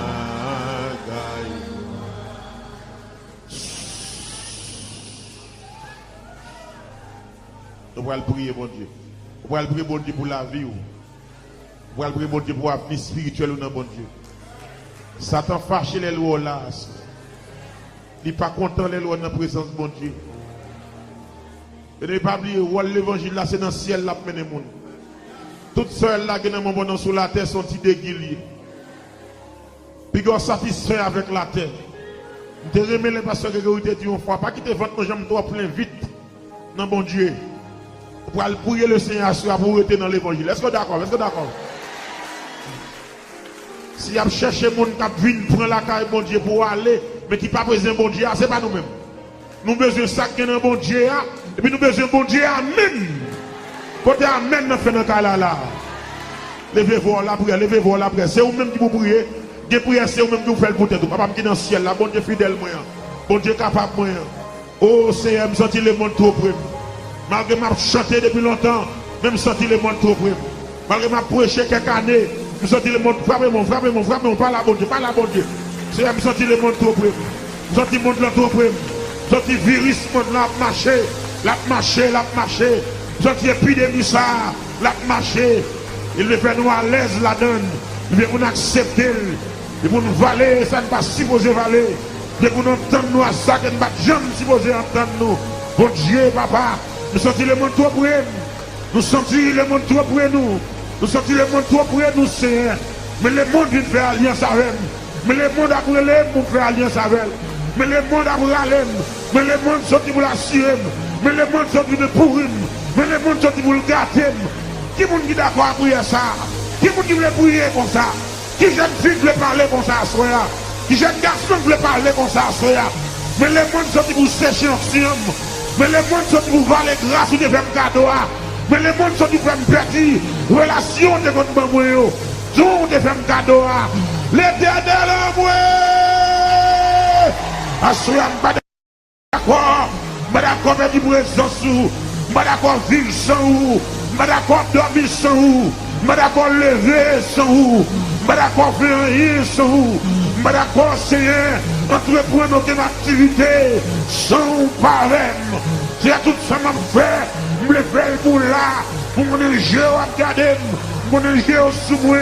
gaille. Nous allons prier, mon Dieu. Nous allons prier, mon Dieu, pour la vie. Nous allons prier, mon Dieu, pour la vie spirituelle, mon Dieu. Satan fâche les lois là. Il n'est pas content les lois dans la présence de mon Dieu. Et ne pas oublier, l'évangile là, c'est dans le ciel là, mener monde. Toutes celles là qui sont bon sur la terre sont déguisées. Puis qu'on satisfait avec la terre. Je te remets les pasteurs que vous avez dit une fois. Pas quitter votre jambe trop plein vite. Non, bon Dieu. Pour aller prier le Seigneur pour rester dans l'évangile. Est-ce que d'accord? Est-ce que d'accord? Si vous cherchez les gens qui viennent prendre la caille, bon Dieu, pour aller, mais qui pas présent, bon Dieu, c'est pas nous-mêmes. Nous besoin ça qui est dans bon Dieu. Et puis nous besoin bon Dieu. Amen. Côté amen, nous faisons dans là. Levez-vous là prière, levez-vous là prière. C'est vous-même qui vous priez. Des prières, c'est vous-même qui vous faites pour tout. Papa qui est dans le ciel là, bon Dieu fidèle moi. Bon Dieu capable moi. Oh Seigneur, me sentir le monde trop près. Malgré m'a chanté depuis longtemps, même sentir le monde trop près. Malgré m'a prêché quelques années, me sentir le monde frappez-moi, pas la bon Dieu, pas la bon Dieu. Seigneur, me sentir le monde trop près. Me sentir le monde là trop près. Me sentir virus monde là marcher, la marcher. Me sentir épidémie ça, la marcher. Il veut faire nous à l'aise la donne. Il veut nous accepter. Il veut nous valer, ça ne pas supposé valer. Il veut nous entendre nous à ça, que ne pas jamais supposé entendre nous. Bon Dieu, papa, nous sentons le monde trop près. Nous sentons le monde trop près nous. Nous sentons le monde trop près nous, Seigneur. Mais le monde vient faire alliance avec nous. Mais le monde a brûlé pour faire alliance avec nous. Mais le monde a brûlé. Mais le monde sorti pour la suivre. Mais le monde sorti pour nous. Mais le monde sorti pour le gâter. Qui monde qui d'accord à prier ça? Qui monde qui veut prier comme ça? Qui jeune fille veut parler comme ça à soya? Qui jeune garçon veut parler comme ça à soya? Mais le monde sorti pour sécher en siam. Mais le monde sorti pour valer grâce ou de faire cadeau. Mais le monde sorti pour faire petit relation de votre maman. Tout de faire cadeau. L'éternel en moi. À soya, pas d'accord. Pas d'accord avec du présence. Pas d'accord vivre sans vous. Pas d'accord dormir sans vous. Pas d'accord lever sans vous. Pas d'accord faire rien sans vous. Pas d'accord Seigneur entreprendre aucune activité sans parème. C'est à tout ça m'a fait. Je le fais pour là. Pour mon énergie à regarder. Mon énergie au sous-moi.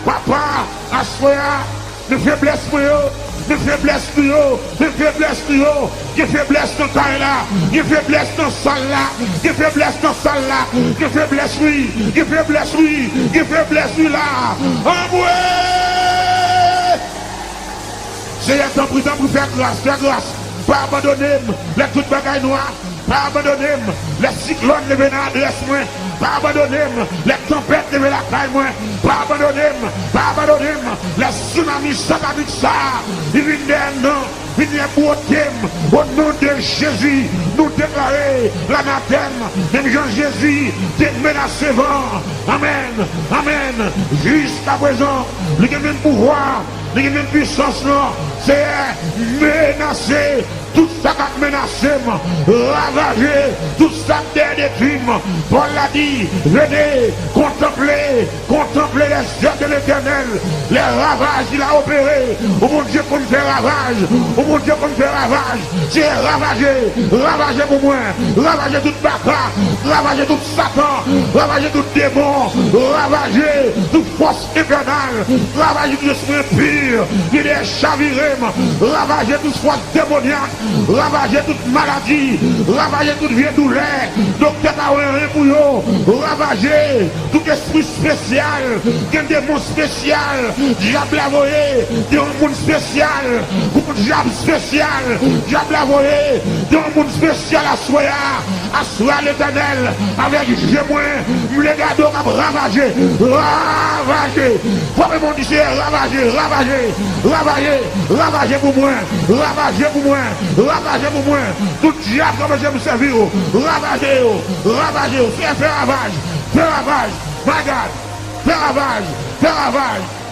Papa, à soya. Ne faiblesse pour eux. De faiblesse pour eux, de faiblesse pour eux, de faiblesse dans ta là, de faiblesse dans salle là, de faiblesse dans salle là, de faiblesse oui, de faiblesse oui, de faiblesse oui là. Envoyez! Seigneur, t'en prie pour faire grâce, pas abandonner les toutes bagailles noires. Pas abandonner les cyclones lever dans l'adresse moi. Pas abandonner les tempêtes lever la caille moi. Pas abandonner les tsunamis sataniques ça. Il vient d'un nom, il vient pour thème. Au nom de Jésus, nous déclarer l'anathème. Même Jean-Jésus, t'es menacé vent. Amen, amen. Jusqu'à présent, le même pouvoir, le même puissance, c'est menacé. Tout ça qui a menacé, ravagé, tout ça qui a détruit. Paul l'a dit, venez, contemplez les yeux de l'Éternel, les ravages qu'il a opérés. Oh mon Dieu, qu'on fait ravage, oh mon Dieu, qu'on fait ravage. C'est ravagé pour moi, ravagé tout baka, ravagé tout Satan, ravagé tout démon, ravagé toute force infernale, ravagé tout esprit pur, il est chaviré, ravagé toute force démoniaque. Ravager toute maladie, ravager toute vieille douleur, docteur n'a rien pour eux, ravager tout esprit spécial, un démon spécial, diable avoyé, un monde spécial, un diable spécial, diable avoyé, un monde spécial à soi l'Éternel, avec Jémoin, les gars d'or à ravager, pour mon Dieu, ravager pour moi, ravager pour moi. Ravagez pour moi, tout diable comme je me servir, ravagez, fais ravage, my God, fais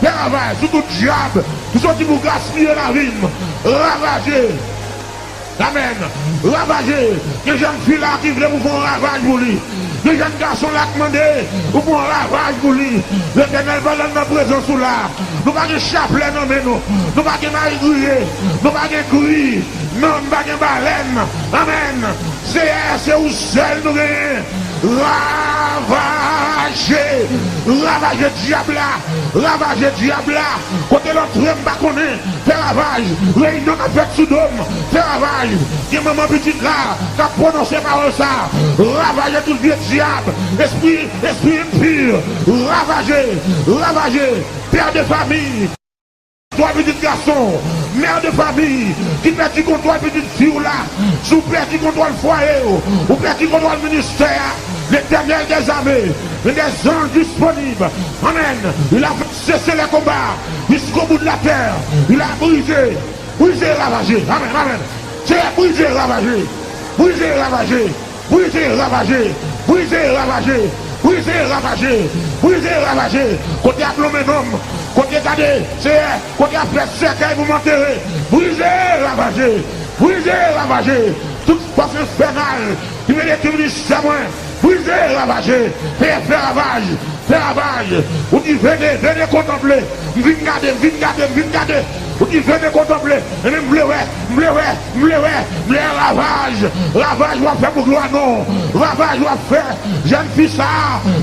ravage, tout diable, tout ce qui vous gaspille la vie, ravagez, amen, ravagez, les jeunes filles là qui veulent vous faire un ravage pour lui, les jeunes garçons là qui demandent, vous faire un ravage pour lui, l'Éternel va dans notre présence là, nous pas de chapelet non mais nous pas de mariguer, nous pas de courir. Non, pas de baleine. Amen. C'est où seul nous gagnons. Ravager diable là. Côté l'autre, pas connaît. Fais ravage. Réunion avec Soudom. Fais ravage. Il y a maman petite là, qui a prononcé parole ça. Ravager tout vieux diable. Esprit impur. Ravager. Père de famille. Toi, petit garçon, mère de famille, qui perdit contre toi, petite fille là, sous perdit contre toi le foyer, ou perdit contre toi le ministère, l'Éternel des armées, des anges disponibles. Amen. Il a fait cesser les combats jusqu'au bout de la terre. Il a brisé, ravagé. Amen. C'est briser, ravager. Briser, ravager. Briser, ravager. Briser, ravager. Briser, ravager. Briser, ravager. Côté à plomber l'homme. Côté gardé, c'est côté à faire cercueil pour m'enterrer. Briser, ravager. Briser, ravager. Toute force infernale qui veut détruire c'est moi. Briser, ravager. Faire ravage. Faire ravage. Ou dit venez contempler. Venez garder. Ou dit venez contempler. Et même ravage. Ravage va faire pour gloire non. Ravage va faire. Jeune fille ça.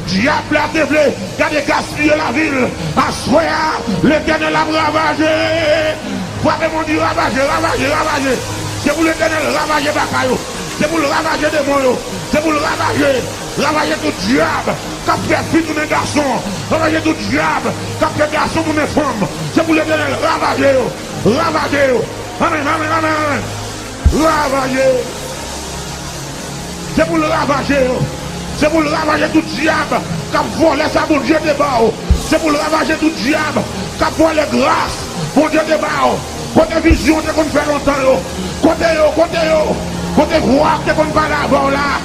Diable a dévelé. Gardez gaspiller la ville. Assoya. L'éternel a ravagé. Voyez mon Dieu ravager. C'est pour l'éternel ravager Bakayo. C'est pour le ravager des moyens. C'est pour le ravager. Ravager tout diable. Quand fait fille tous les garçons. Ravager tout diable. Quand fait garçon tous les femmes. C'est pour l'éternel ravager. Ravager. Amen. Ravager. C'est pour le ravager. C'est pour le ravager tout diable. Quand voler ça pour Dieu débat. C'est pour le ravager tout diable. Quand voler grâce pour Dieu débat. Côté vision, c'est qu'on fait longtemps. Côté voir, c'est qu'on va là-bas là.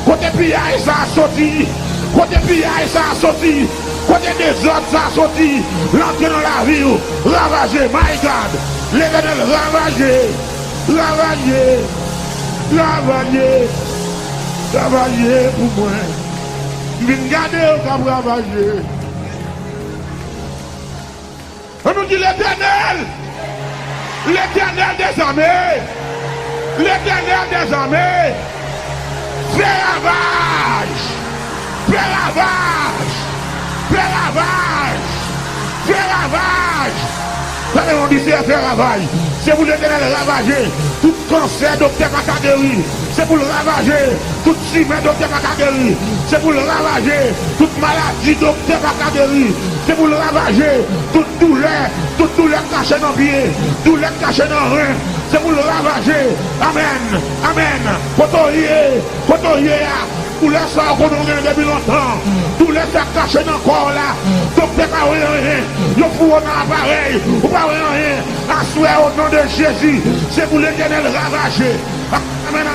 Côté pillage, ça a sorti. Côté pillage, ça a sorti. Côté des autres, ça a sorti. L'entrée dans la vie, ravager, my God. L'éternel ravager. Ravager pour moi. Viens garder comme ravager. On nous dit l'éternel. L'éternel des armées. L'éternel des armées. Fais ravage. On dit c'est faire ravage. C'est pour l'éternel ravager. Tout cancer, docteur Macadéry. C'est pour le ravager. Tout ciment, docteur Macadéry. C'est pour le ravager. Toute maladie, docteur Macadéry. C'est pour le ravager. Toute douleur cachée dans le pied. Douleur cachée dans le rein. C'est pour le ravager. Amen. Kotoye. Tous les soirs qu'on a depuis longtemps, tous les soirs cachés dans le corps là, donc t'es pas rien, il faut un appareil, ou pas rien, assoir au nom de Jésus, c'est pour l'éternel ravager. Amen,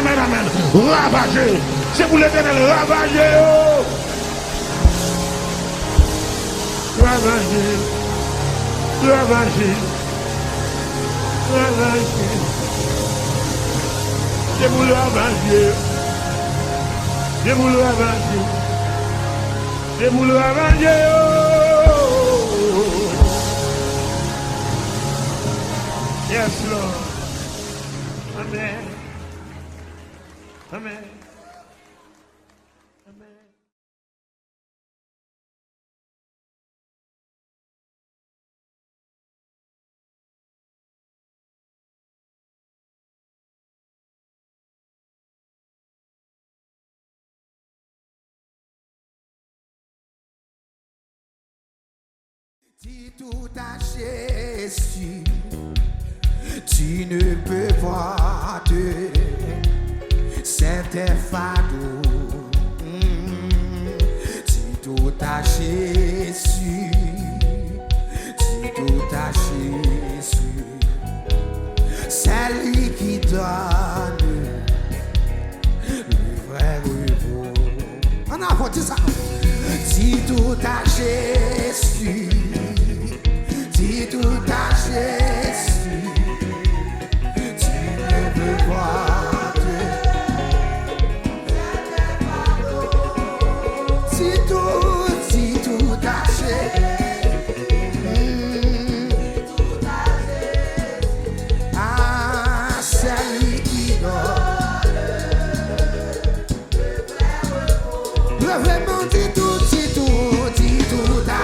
ravager, c'est pour l'éternel ravager. Ravager, c'est pour le ravager. Je vous le ravager. Yes, Lord. Amen. Si tout à Jésus, tu ne peux pas te certains fardeaux. Si tout à Jésus, c'est lui qui donne le vrai repos. On a apporté ça. Si tout à Jésus. Si tout à Jésus, tu ne peux pas te si tout à Jésus, ah, c'est lui qui donne le vrai repos. Vraiment, si tout à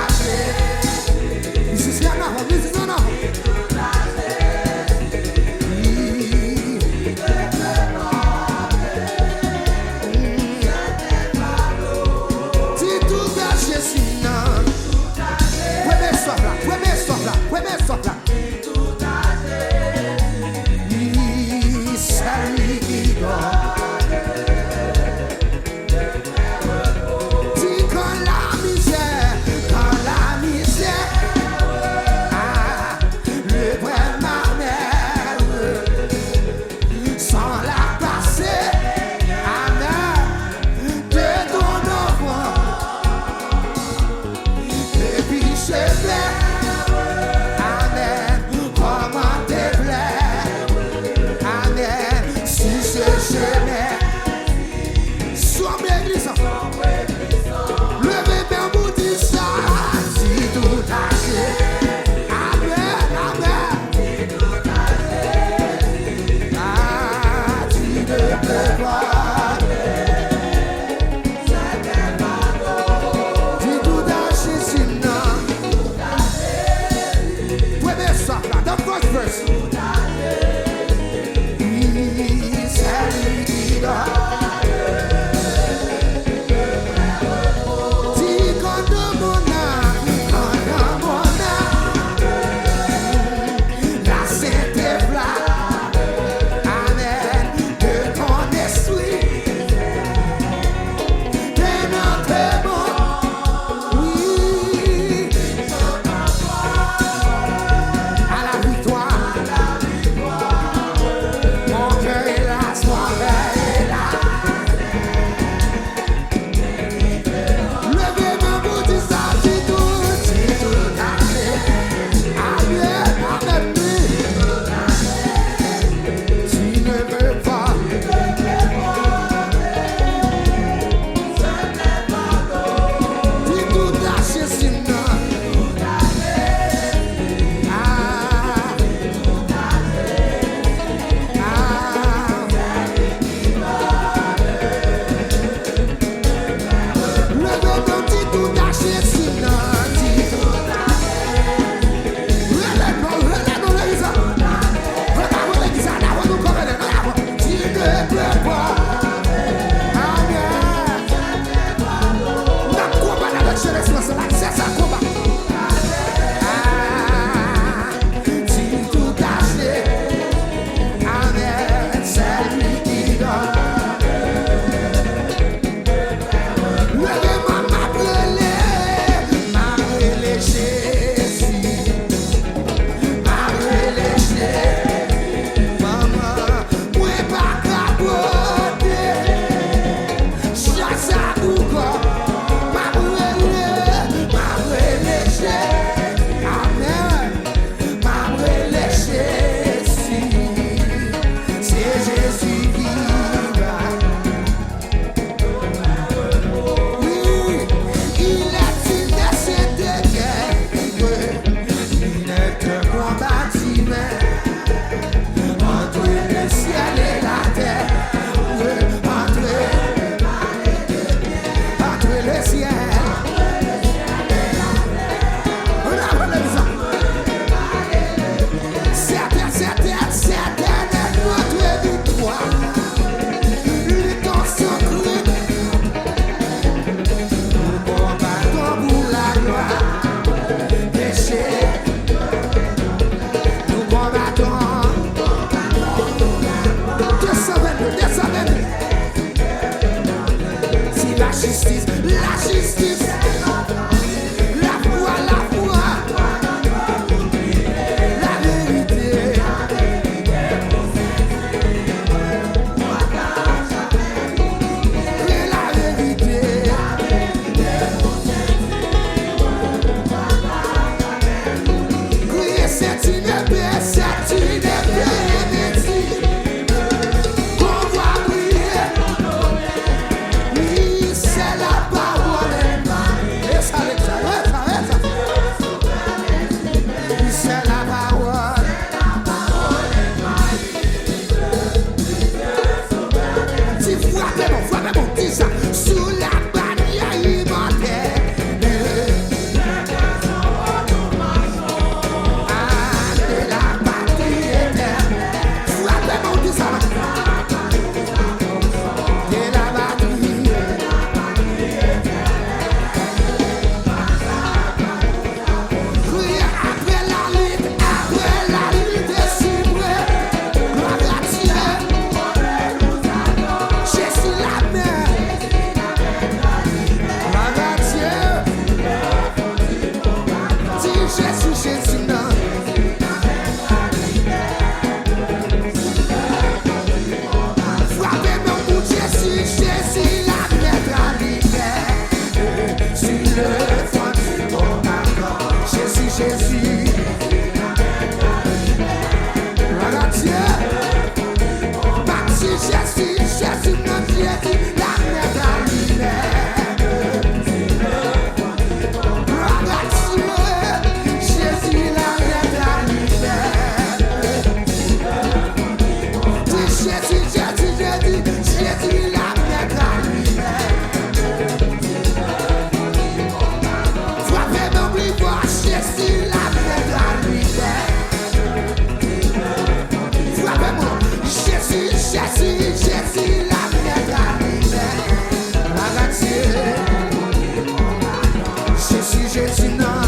Jésus non.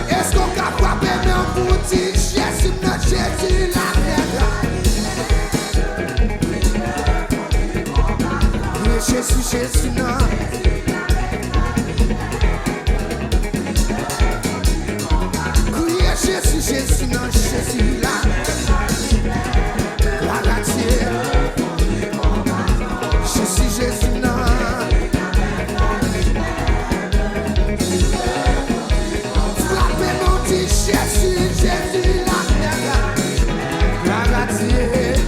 Est-ce qu'on peut frapper dans pour dire Jésus non, Jésus la terre. Jésus, Jésus non. Criez Jésus, Jésus non, Jésus là. La gâtière. Jésus, Jésus non. Frappez mon petit Jésus, Jésus la gâtière.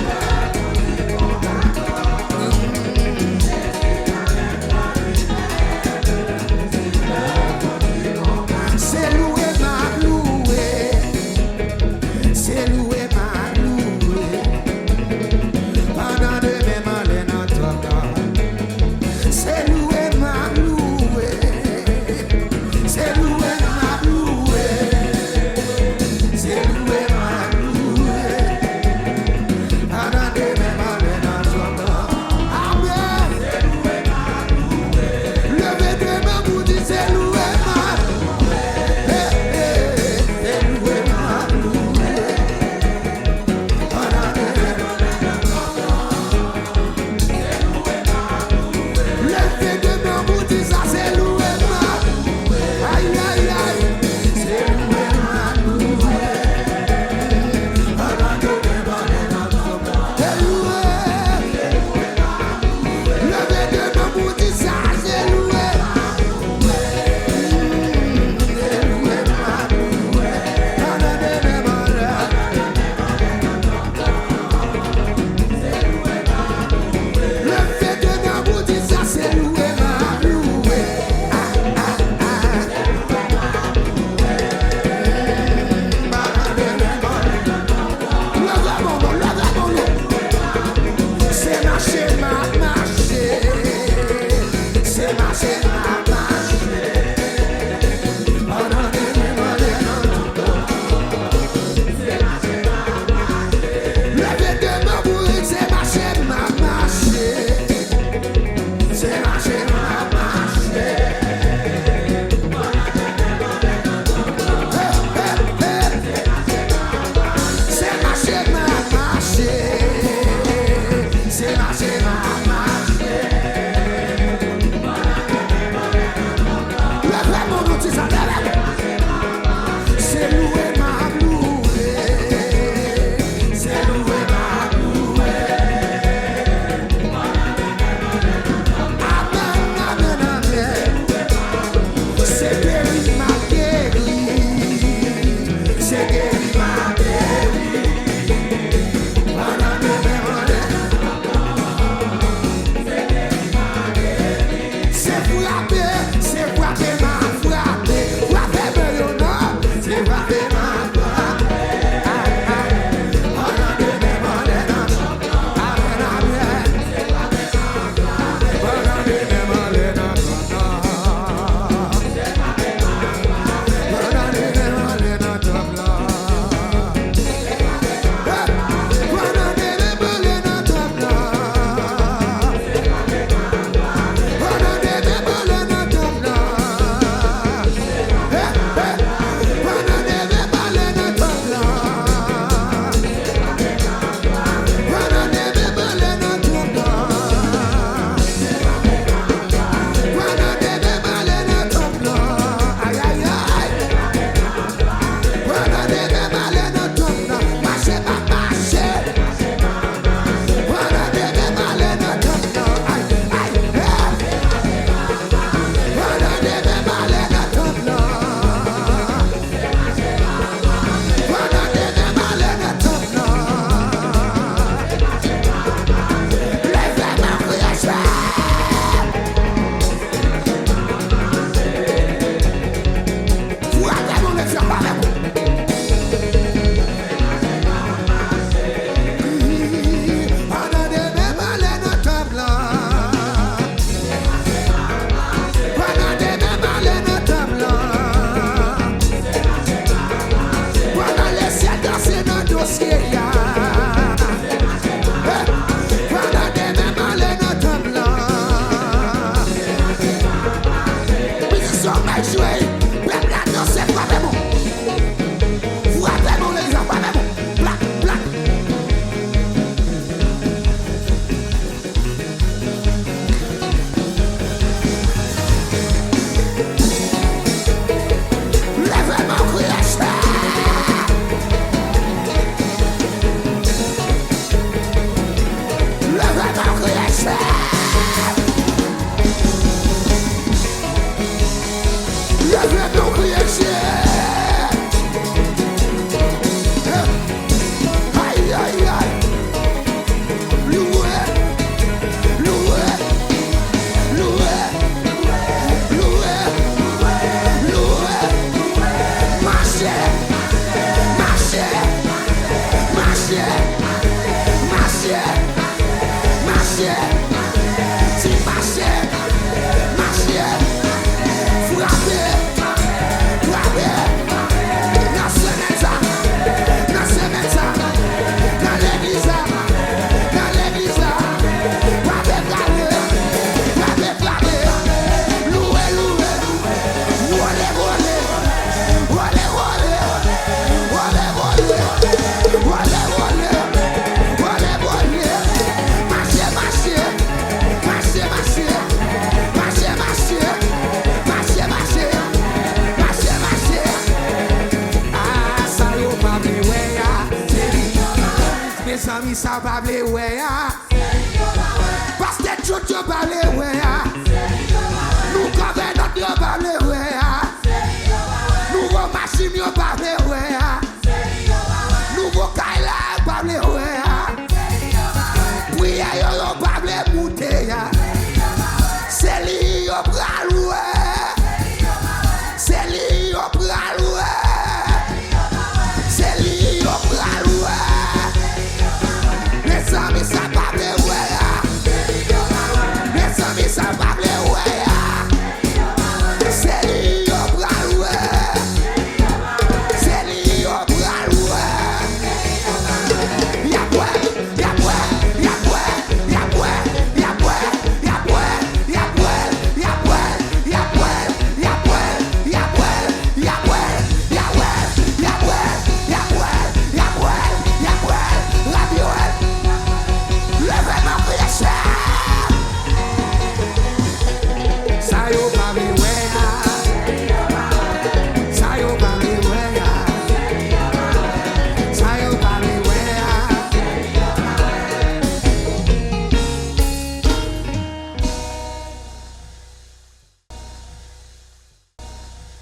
qui ça va blé ouais ya.